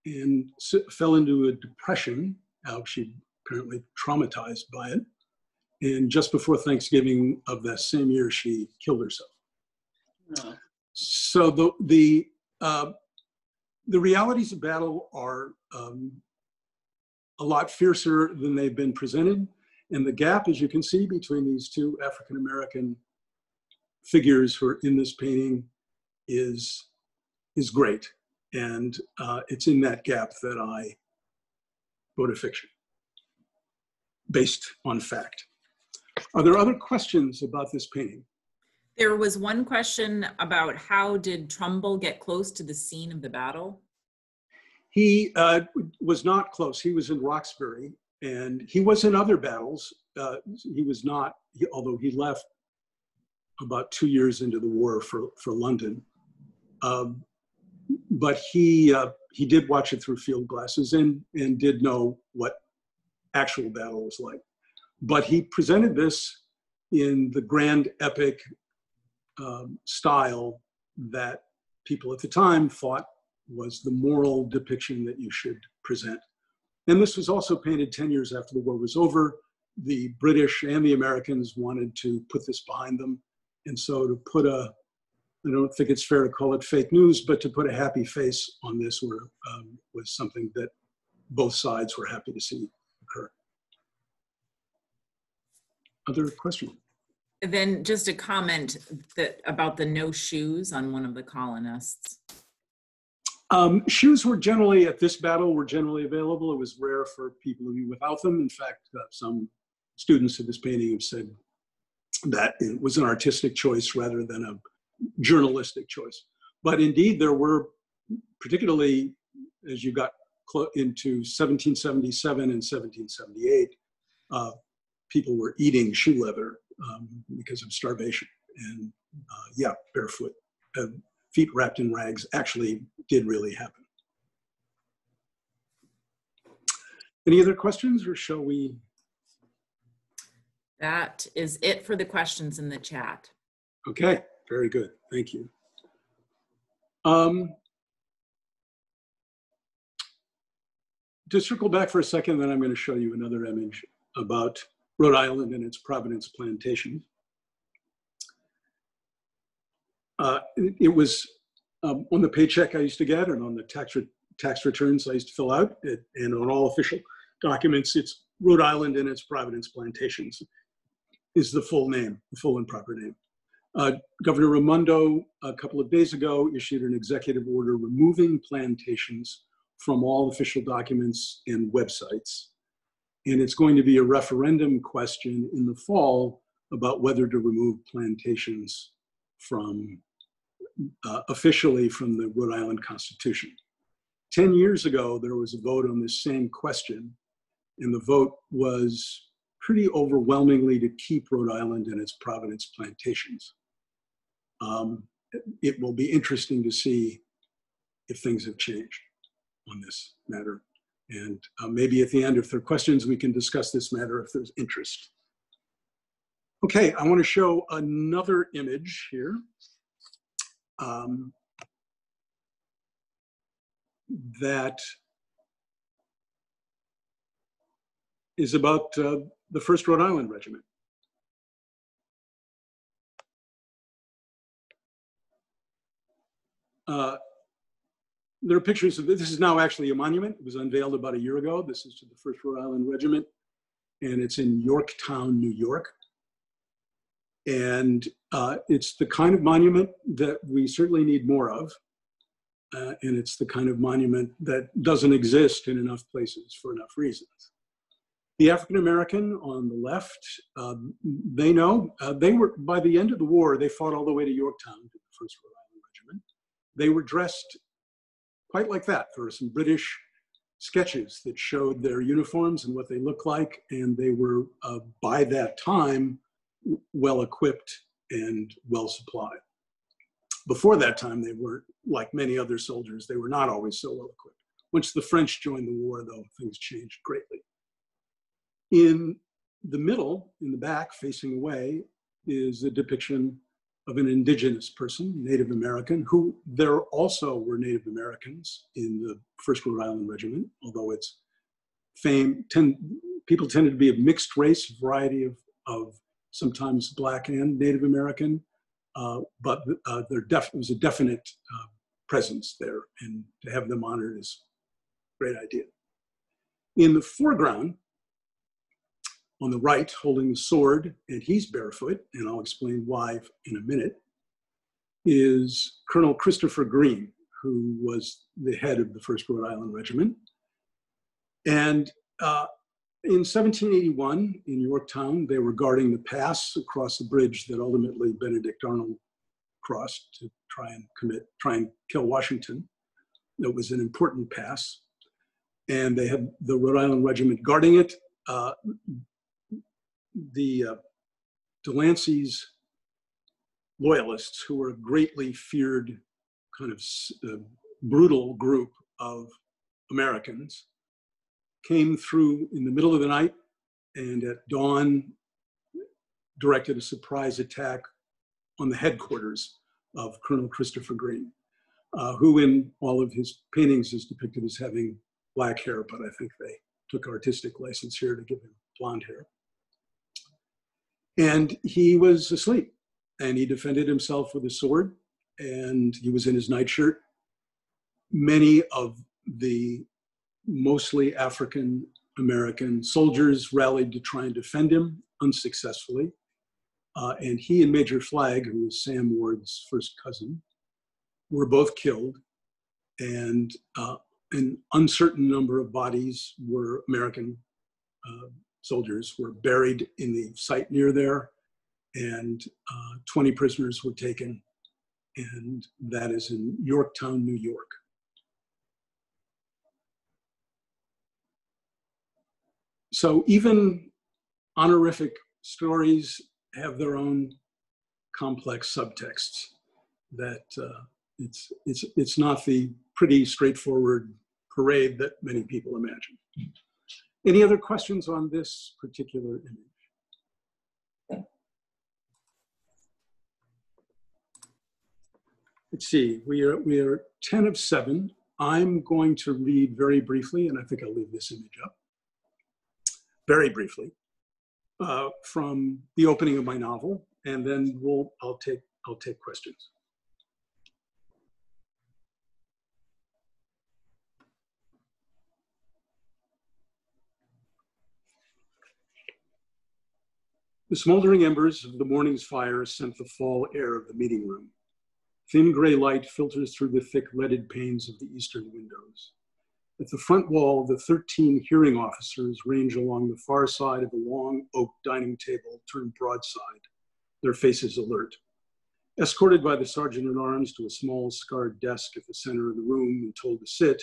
and fell into a depression. She apparently traumatized by it. And just before Thanksgiving of that same year, she killed herself. Oh. So the realities of battle are a lot fiercer than they've been presented. And the gap, as you can see, between these two African-American figures who are in this painting is great. And it's in that gap that I wrote a fiction based on fact. Are there other questions about this painting? There was one question about how did Trumbull get close to the scene of the battle? He was not close. He was in Roxbury, and he was in other battles. He was not, although he left about 2 years into the war for London. But he did watch it through field glasses and did know what actual battle was like. But he presented this in the grand epic style that people at the time thought was the moral depiction that you should present. And this was also painted 10 years after the war was over. The British and the Americans wanted to put this behind them. And so to put I don't think it's fair to call it fake news, but to put a happy face on this was something that both sides were happy to see occur. Other questions? Then just a comment about the no shoes on one of the colonists. Shoes were generally, at this battle, were generally available. It was rare for people to be without them. In fact, some students of this painting have said that it was an artistic choice rather than a journalistic choice. But indeed, there were, particularly as you got into 1777 and 1778, people were eating shoe leather because of starvation. And yeah, barefoot, feet wrapped in rags actually did really happen. Any other questions, or shall we? That is it for the questions in the chat. Okay, very good, thank you. To circle back for a second, then I'm going to show you another image about Rhode Island and its Providence plantations. It was on the paycheck I used to get and on the tax returns I used to fill out, and on all official documents, it's Rhode Island and its Providence plantations is the full name, the full and proper name. Governor Raimondo, a couple of days ago, issued an executive order removing plantations from all official documents and websites. And it's going to be a referendum question in the fall about whether to remove plantations from officially from the Rhode Island Constitution. 10 years ago, there was a vote on this same question, and the vote was pretty overwhelmingly to keep Rhode Island and its Providence plantations. It will be interesting to see if things have changed on this matter. And maybe at the end, if there are questions, we can discuss this matter if there's interest. Okay, I want to show another image here. That is about the 1st Rhode Island Regiment. There are pictures of this. This is now actually a monument. It was unveiled about a year ago. This is to the 1st Rhode Island Regiment, and it's in Yorktown, New York. And it's the kind of monument that we certainly need more of. And it's the kind of monument that doesn't exist in enough places for enough reasons. The African-American on the left, they know, they were, by the end of the war, they fought all the way to Yorktown, to the 1st Rhode Island they were dressed quite like that. There were some British sketches that showed their uniforms and what they looked like, and they were, by that time, well equipped and well supplied. Before that time, they weren't, like many other soldiers, they were not always so well equipped. Once the French joined the war, though, things changed greatly. In the middle, in the back, facing away, is a depiction of an indigenous person, Native American, who there also were Native Americans in the 1st Rhode Island Regiment, although its fame, people tended to be of mixed race, variety of sometimes Black and Native American, but there was a definite presence there, and to have them honored is a great idea. In the foreground, on the right, holding the sword, and he's barefoot, and I'll explain why in a minute, is Colonel Christopher Green, who was the head of the 1st Rhode Island Regiment. And in 1781, in Yorktown, they were guarding the pass across the bridge that ultimately Benedict Arnold crossed to try and kill Washington. It was an important pass. And they had the Rhode Island Regiment guarding it. The Delancey's loyalists, who were a greatly feared kind of brutal group of Americans, came through in the middle of the night and at dawn directed a surprise attack on the headquarters of Colonel Christopher Green, who in all of his paintings is depicted as having black hair, but I think they took artistic license here to give him blonde hair. And he was asleep, and he defended himself with a sword, and he was in his nightshirt. Many of the mostly African American soldiers rallied to try and defend him unsuccessfully. And he and Major Flagg, who was Sam Ward's first cousin, were both killed. And an uncertain number of bodies were American soldiers were buried in the site near there, and 20 prisoners were taken, and that is in Yorktown, New York. So even honorific stories have their own complex subtexts that it's not the pretty straightforward parade that many people imagine. Any other questions on this particular image? Let's see, we are 10 of 7. I'm going to read very briefly, and I think I'll leave this image up, very briefly, from the opening of my novel, and then I'll take questions. The smoldering embers of the morning's fire scent the fall air of the meeting room. Thin gray light filters through the thick leaded panes of the eastern windows. At the front wall, the 13 hearing officers range along the far side of a long oak dining table turned broadside, their faces alert. Escorted by the sergeant-at-arms to a small scarred desk at the center of the room and told to sit,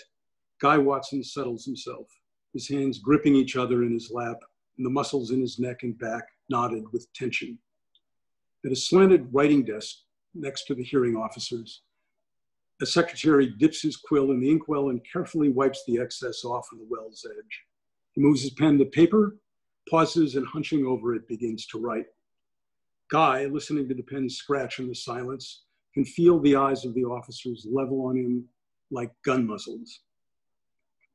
Guy Watson settles himself, his hands gripping each other in his lap and the muscles in his neck and back knotted with tension. At a slanted writing desk next to the hearing officers, a secretary dips his quill in the inkwell and carefully wipes the excess off on the well's edge. He moves his pen to paper, pauses, and hunching over it begins to write. Guy, listening to the pen scratch in the silence, can feel the eyes of the officers level on him like gun muzzles.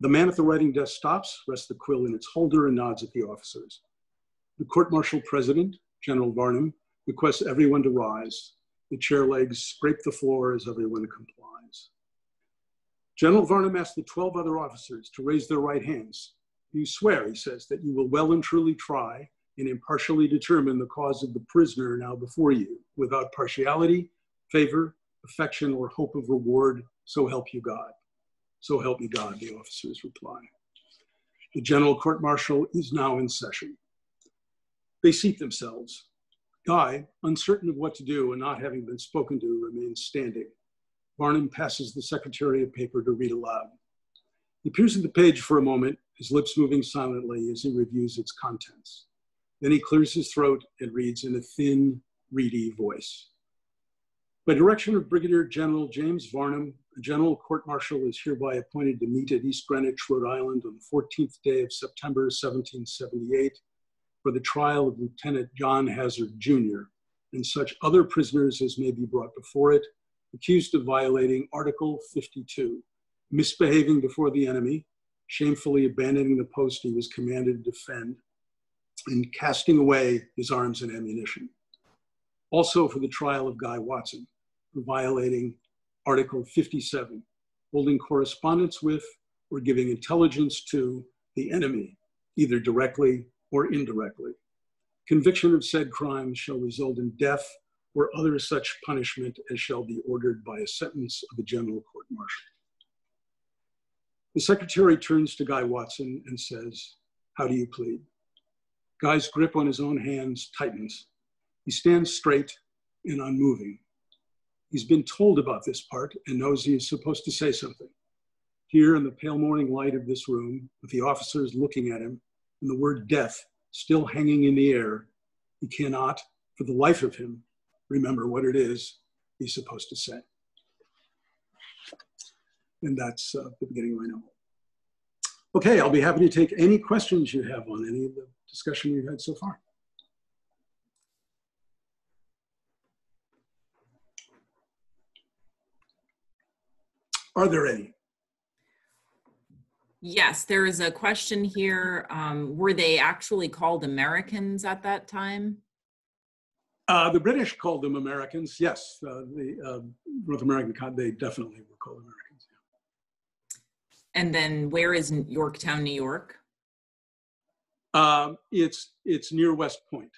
The man at the writing desk stops, rests the quill in its holder, and nods at the officers. The court-martial president, General Varnum, requests everyone to rise. The chair legs scrape the floor as everyone complies. General Varnum asks the 12 other officers to raise their right hands. You swear, he says, that you will well and truly try and impartially determine the cause of the prisoner now before you, without partiality, favor, affection, or hope of reward, so help you God. So help me God, the officers reply. The general court-martial is now in session. They seat themselves. Guy, uncertain of what to do and not having been spoken to, remains standing. Barnum passes the secretary a paper to read aloud. He peers at the page for a moment, his lips moving silently as he reviews its contents. Then he clears his throat and reads in a thin, reedy voice. By direction of Brigadier General James Varnum, a general court-martial is hereby appointed to meet at East Greenwich, Rhode Island on the 14th day of September, 1778, for the trial of Lieutenant John Hazard, Jr., and such other prisoners as may be brought before it, accused of violating Article 52, misbehaving before the enemy, shamefully abandoning the post he was commanded to defend, and casting away his arms and ammunition. Also for the trial of Guy Watson, for violating Article 57, holding correspondence with or giving intelligence to the enemy, either directly or indirectly. Conviction of said crimes shall result in death or other such punishment as shall be ordered by a sentence of the General Court-Martial. The secretary turns to Guy Watson and says, "How do you plead?" Guy's grip on his own hands tightens. He stands straight and unmoving. He's been told about this part and knows he is supposed to say something. Here in the pale morning light of this room, with the officers looking at him and the word death still hanging in the air, he cannot, for the life of him, remember what it is he's supposed to say. And that's the beginning of my novel. Okay, I'll be happy to take any questions you have on any of the discussion we've had so far. Are there any? Yes, there is a question here. Were they actually called Americans at that time? The British called them Americans, yes. The North American, they definitely were called Americans. Yeah. And then where is Yorktown, New York? It's near West Point.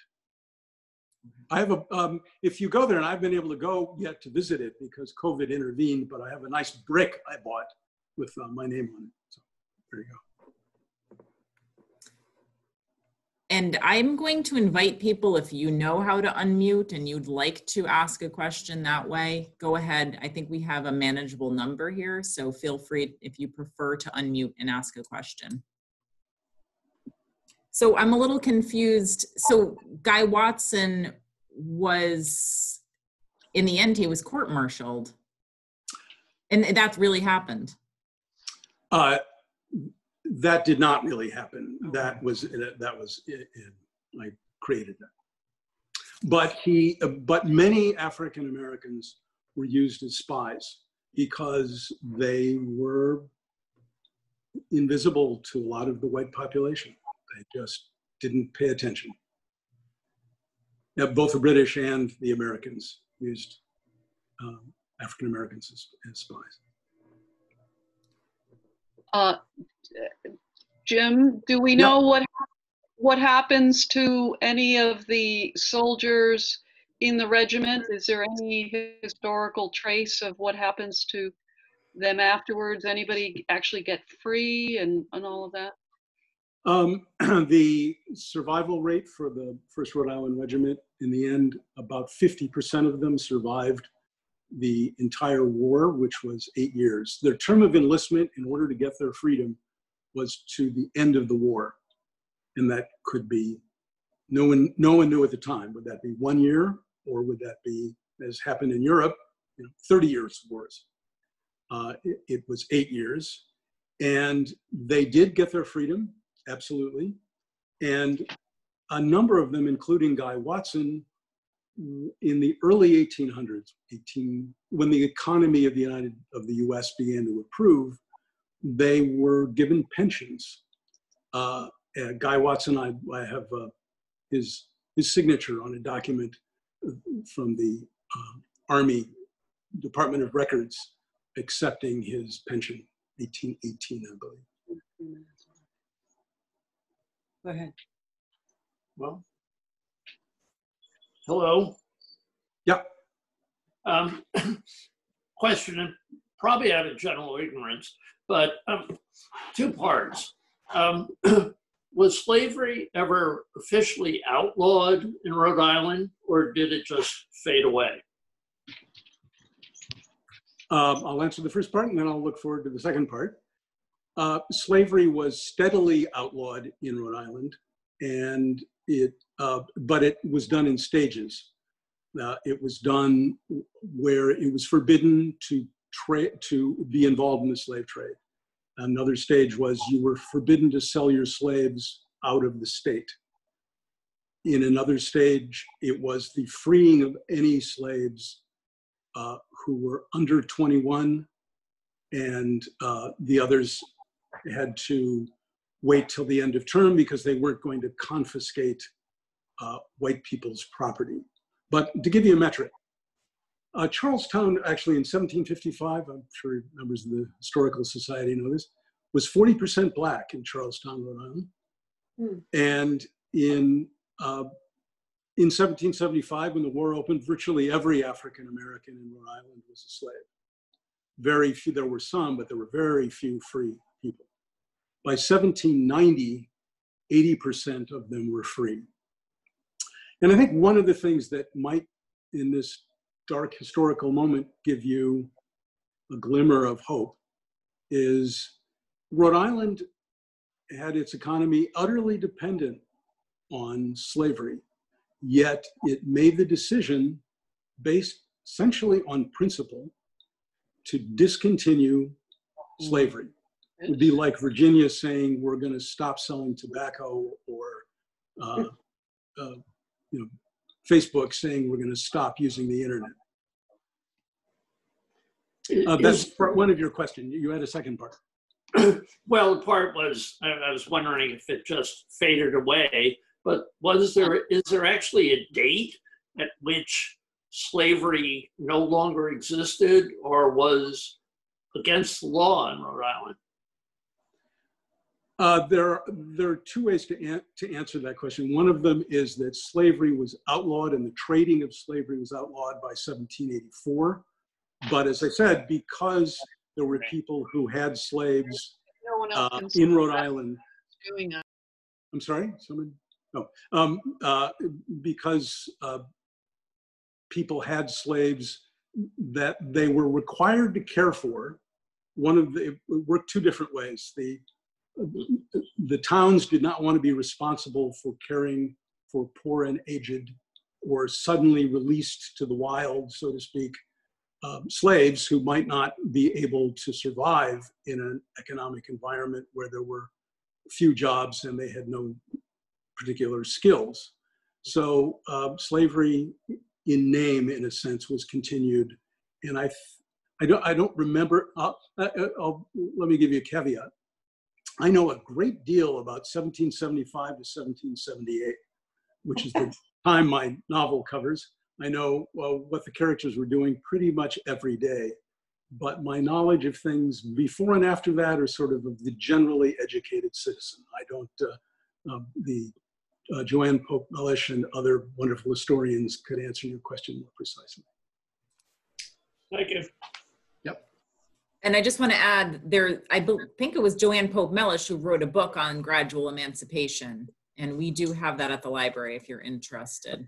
I have a, if you go there, and I've been able to go yet to visit it because COVID intervened, but I have a nice brick I bought with my name on it. So there you go. And I'm going to invite people, if you know how to unmute and you'd like to ask a question that way, go ahead. I think we have a manageable number here, so feel free if you prefer to unmute and ask a question. So I'm a little confused. So Guy Watson was, in the end, he was court-martialed. And that really happened. That did not really happen. That was I created that. But many African Americans were used as spies because they were invisible to a lot of the white population. They just didn't pay attention. Now, both the British and the Americans used African Americans as spies. Jim, do we know what happens to any of the soldiers in the regiment? Is there any historical trace of what happens to them afterwards? Anybody actually get free and all of that? The survival rate for the 1st Rhode Island Regiment, in the end, about 50% of them survived the entire war, which was 8 years. Their term of enlistment, in order to get their freedom, was to the end of the war. And that could be, no one knew at the time. Would that be 1 year, or would that be, as happened in Europe, 30 years of wars? It was 8 years. And they did get their freedom, absolutely. And a number of them, including Guy Watson, in the early 1800s, when the economy of the US began to improve, they were given pensions. Guy Watson, I have his signature on a document from the Army Department of Records accepting his pension, 1818, I believe. Go ahead. Well, hello. Yeah. Question, probably out of general ignorance, but 2 parts. Was slavery ever officially outlawed in Rhode Island, or did it just fade away? I'll answer the first part and then I'll look forward to the second part. Slavery was steadily outlawed in Rhode Island, and but it was done in stages. It was done where it was forbidden to be involved in the slave trade. Another stage was you were forbidden to sell your slaves out of the state. In another stage, it was the freeing of any slaves who were under 21, and the others had to wait till the end of term because they weren't going to confiscate white people's property. But to give you a metric, Charlestown actually in 1755, I'm sure members of the Historical Society know this, was 40% Black in Charlestown, Rhode Island. And in 1775, when the war opened, virtually every African American in Rhode Island was a slave. Very few, there were some, but there were very few free people. By 1790, 80% of them were free. And I think one of the things that might, in this dark historical moment, give you a glimmer of hope is Rhode Island had its economy utterly dependent on slavery, yet it made the decision based essentially on principle to discontinue slavery. It would be like Virginia saying we're going to stop selling tobacco, or Facebook saying we're going to stop using the internet. That's part one of your question. You had a second part. Well, the part was, I was wondering if it just faded away, but is there actually a date at which slavery no longer existed or was against the law in Rhode Island? There are two ways to answer that question. One of them is that slavery was outlawed and the trading of slavery was outlawed by 1784. But as I said, because there were people who had slaves in Rhode Island. I'm sorry, someone? Oh, because people had slaves that they were required to care for. It worked two different ways. The towns did not want to be responsible for caring for poor and aged or suddenly released to the wild, so to speak, slaves who might not be able to survive in an economic environment where there were few jobs and they had no particular skills. So slavery in name, in a sense, was continued. And I don't remember, let me give you a caveat. I know a great deal about 1775 to 1778, which is the time my novel covers. I know what the characters were doing pretty much every day, but my knowledge of things before and after that are sort of the generally educated citizen. I don't, Joanne Pope Mellish and other wonderful historians could answer your question more precisely. Thank you. Yep. And I just want to add I think it was Joanne Pope Mellish who wrote a book on gradual emancipation. And we do have that at the library if you're interested.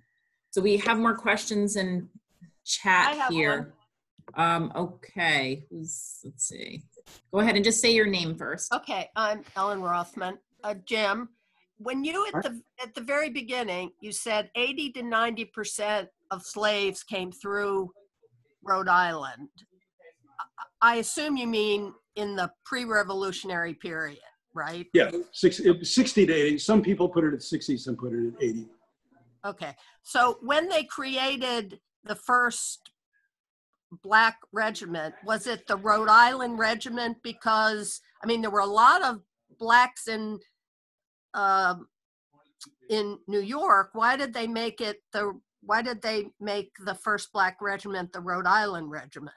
So we have more questions in chat here. Okay, let's see. Go ahead and just say your name first. Okay, I'm Ellen Rothman. Jim, when you at the very beginning, you said 80 to 90% of slaves came through Rhode Island. I assume you mean in the pre-revolutionary period, right? Yeah, 60 to 80. Some people put it at 60, some put it at 80. Okay, so when they created the first Black regiment, was it the Rhode Island Regiment? Because, I mean, there were a lot of Blacks in New York. Why did they make the first Black regiment the Rhode Island Regiment?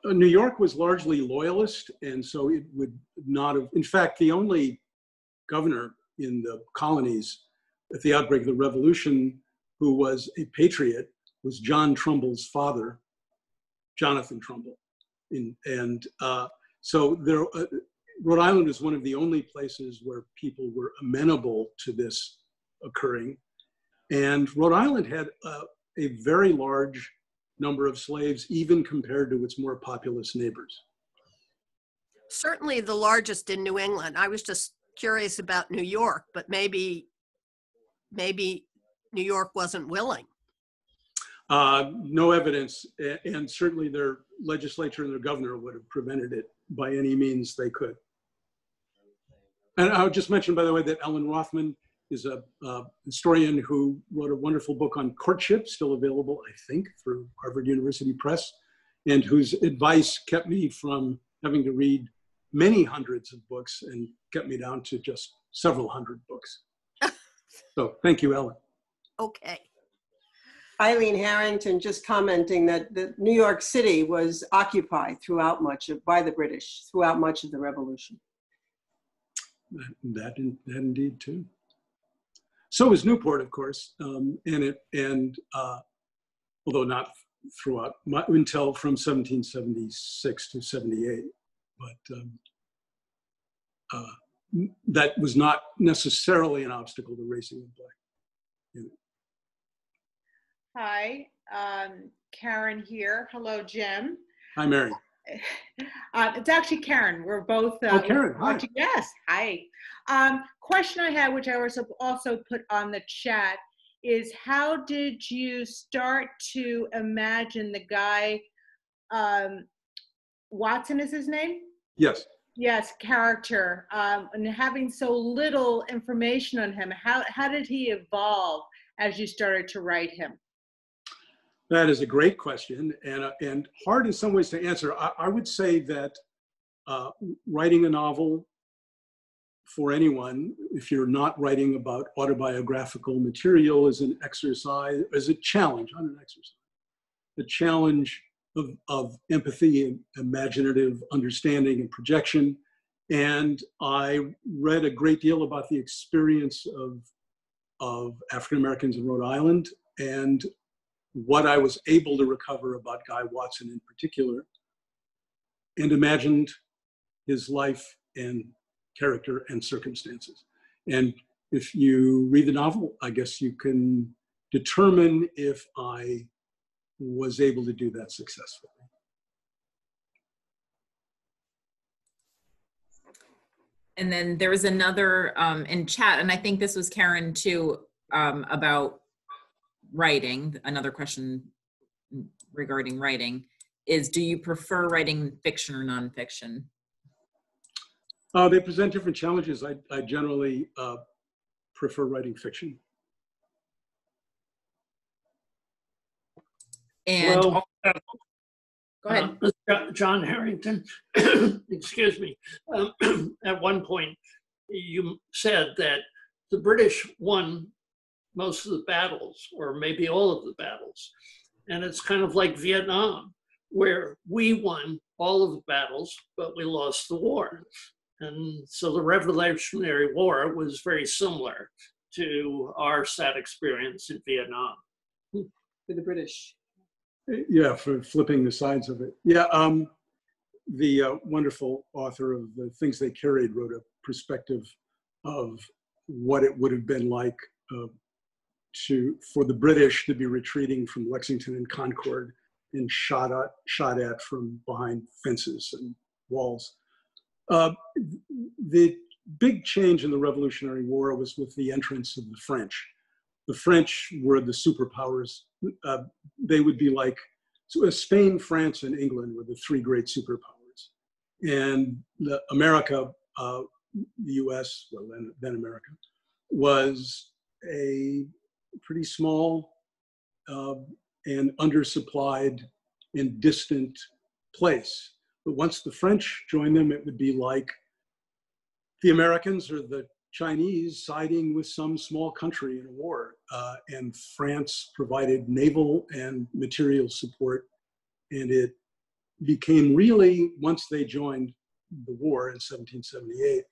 New York was largely loyalist, and so it would not have, in fact, the only governor in the colonies at the outbreak of the Revolution who was a patriot was John Trumbull's father, Jonathan Trumbull. So Rhode Island is one of the only places where people were amenable to this occurring. And Rhode Island had a very large number of slaves, even compared to its more populous neighbors. Certainly the largest in New England. I was just curious about New York, but maybe New York wasn't willing. No evidence, and certainly their legislature and their governor would have prevented it by any means they could. And I would just mention, by the way, that Ellen Rothman is a historian who wrote a wonderful book on courtship, still available, I think, through Harvard University Press, and whose advice kept me from having to read many hundreds of books and kept me down to just several hundred books. So thank you, Ellen. Okay. Eileen Harrington just commenting that New York City was occupied by the British throughout much of the Revolution. That indeed too. So was Newport, of course, although not throughout until from 1776 to 78, but that was not necessarily an obstacle to raising the black unit. Hi, Karen here. Hello, Jim. Hi, Mary. It's actually Karen. We're both Karen, hi. Yes, hi. Question I had, which I also put on the chat, is how did you start to imagine the guy, Watson is his name? Yes. Yes, character, and having so little information on him, how did he evolve as you started to write him? That is a great question, and hard in some ways to answer. I would say that writing a novel for anyone, if you're not writing about autobiographical material, is an exercise, is a challenge, not an exercise. The challenge of empathy and imaginative understanding and projection. And I read a great deal about the experience of African Americans in Rhode Island and what I was able to recover about Guy Watson in particular, and imagined his life and character and circumstances. And if you read the novel, I guess you can determine if I was able to do that successfully. And then there was another in chat, and I think this was Karen too, about writing. Another question regarding writing is, do you prefer writing fiction or nonfiction? They present different challenges. I generally prefer writing fiction. And well, go ahead. John Harrington, excuse me. At one point, you said that the British won most of the battles, or maybe all of the battles. And it's kind of like Vietnam, where we won all of the battles, but we lost the war. And so the Revolutionary War was very similar to our sad experience in Vietnam. For the British. Yeah, for flipping the sides of it. Yeah, the wonderful author of The Things They Carried wrote a perspective of what it would have been like for the British to be retreating from Lexington and Concord and shot at from behind fences and walls. The big change in the Revolutionary War was with the entrance of the French. The French were the superpowers. They would be like, so Spain, France, and England were the three great superpowers. And America, the US, well, then America, was a pretty small and undersupplied and distant place. But once the French joined them, it would be like the Americans or the Chinese siding with some small country in a war. And France provided naval and material support. And it became really, once they joined the war in 1778,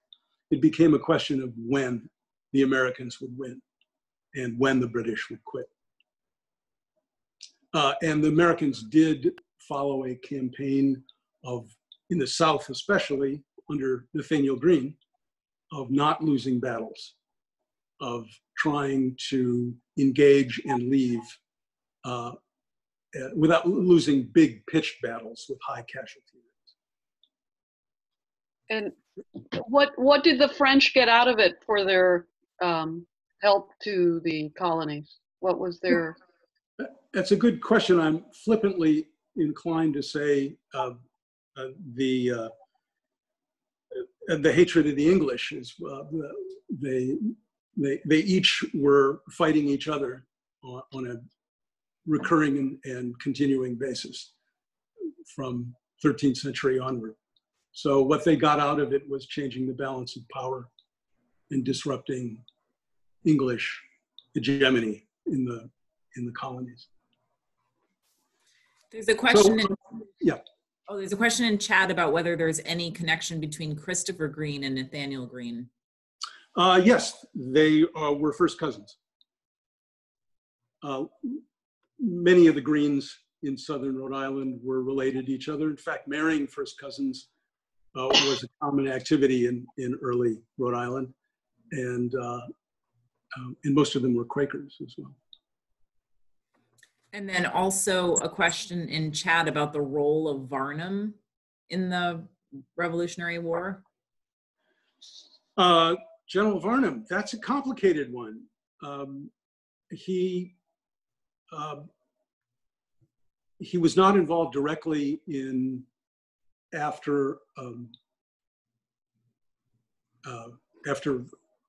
it became a question of when the Americans would win and when the British would quit. And the Americans did follow a campaign of, in the South especially, under Nathaniel Greene, of not losing battles, of trying to engage and leave without losing big pitched battles with high casualty rates. And what did the French get out of it for their help to the colonies? What was their? That's a good question. I'm flippantly inclined to say the hatred of the English is they each were fighting each other on a recurring and continuing basis from 13th century onward. So what they got out of it was changing the balance of power and disrupting English hegemony in the colonies. There's a question. Yeah. Oh, there's a question in chat about whether there's any connection between Christopher Green and Nathaniel Green. Yes, they were first cousins. Many of the Greens in southern Rhode Island were related to each other. In fact, marrying first cousins was a common activity in early Rhode Island, and most of them were Quakers as well. And then also a question in chat about the role of Varnum in the Revolutionary War. General Varnum, that's a complicated one. He was not involved directly in after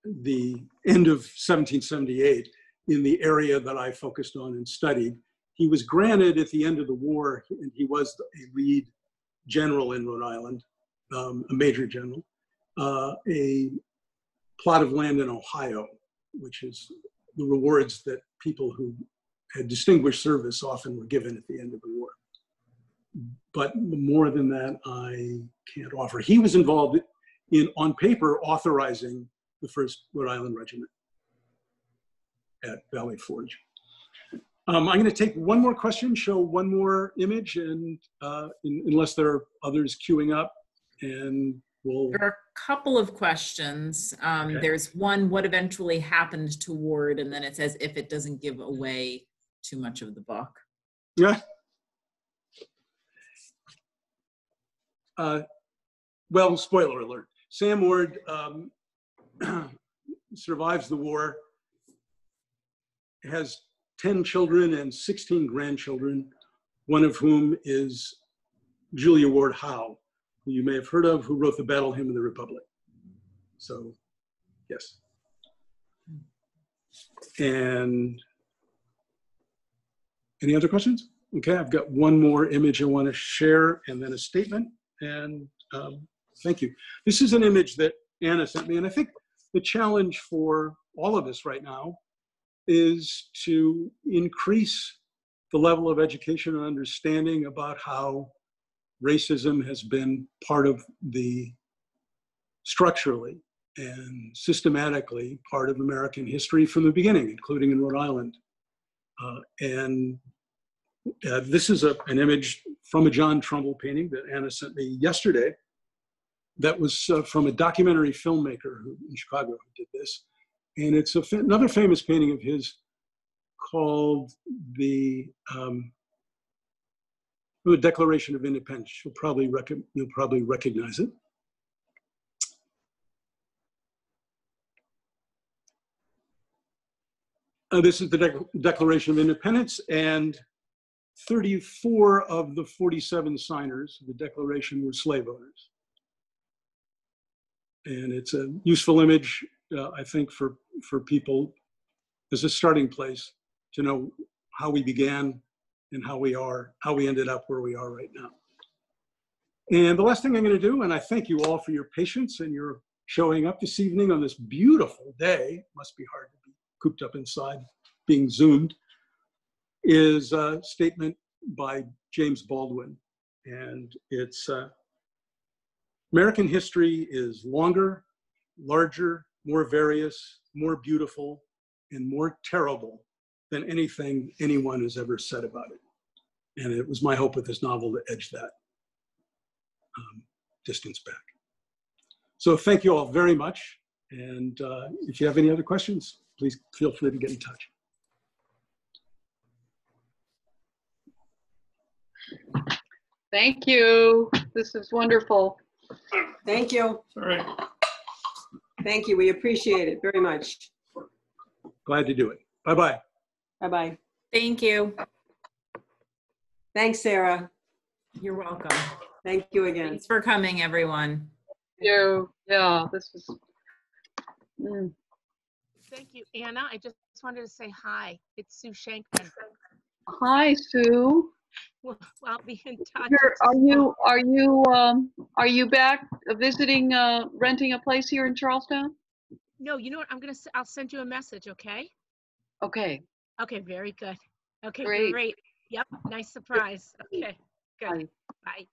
the end of 1778 in the area that I focused on and studied. He was granted at the end of the war, and he was a lead general in Rhode Island, a major general, a plot of land in Ohio, which is the rewards that people who had distinguished service often were given at the end of the war. But more than that, I can't offer. He was involved in, on paper, authorizing the 1st Rhode Island Regiment at Valley Forge. I'm going to take one more question, show one more image, and unless there are others queuing up, and we'll... There are a couple of questions. Okay. There's one, what eventually happened to Ward, and then it says if it doesn't give away too much of the book. Yeah. Well, spoiler alert. Sam Ward survives the war, has 10 children and 16 grandchildren, one of whom is Julia Ward Howe, who you may have heard of, who wrote the Battle Hymn of the Republic. So, yes. And any other questions? Okay, I've got one more image I want to share and then a statement. And thank you. This is an image that Anna sent me, and I think the challenge for all of us right now is to increase the level of education and understanding about how racism has been part of structurally and systematically part of American history from the beginning, including in Rhode Island. This is an image from a John Trumbull painting that Anna sent me yesterday that was from a documentary filmmaker in Chicago who did this. And it's another famous painting of his called the Declaration of Independence. You'll probably recognize it. This is the Declaration of Independence, and 34 of the 47 signers of the Declaration were slave owners. And it's a useful image, I think, for people as a starting place to know how we began and how we ended up where we are right now. And the last thing I'm going to do, and I thank you all for your patience and your showing up this evening on this beautiful day, must be hard to be cooped up inside, being Zoomed, is a statement by James Baldwin. And it's, American history is longer, larger, more various, more beautiful, and more terrible than anything anyone has ever said about it. And it was my hope with this novel to edge that distance back. So thank you all very much. And if you have any other questions, please feel free to get in touch. Thank you. This is wonderful. Thank you. All right. Thank you. We appreciate it very much. Glad to do it. Bye-bye. Bye-bye. Thank you. Thanks, Sarah. You're welcome. Thank you again. Thanks for coming, everyone. Thank you. Yeah, this was. Thank you, Anna. I just wanted to say hi. It's Sue Shankman. Hi, Sue. Well, I'll be in touch. Are you back visiting, renting a place here in Charlestown? No, you know what? I'll send you a message, okay? Okay. Okay, very good. Okay, Great. great. Yep, nice surprise. Okay, good. Bye. Bye.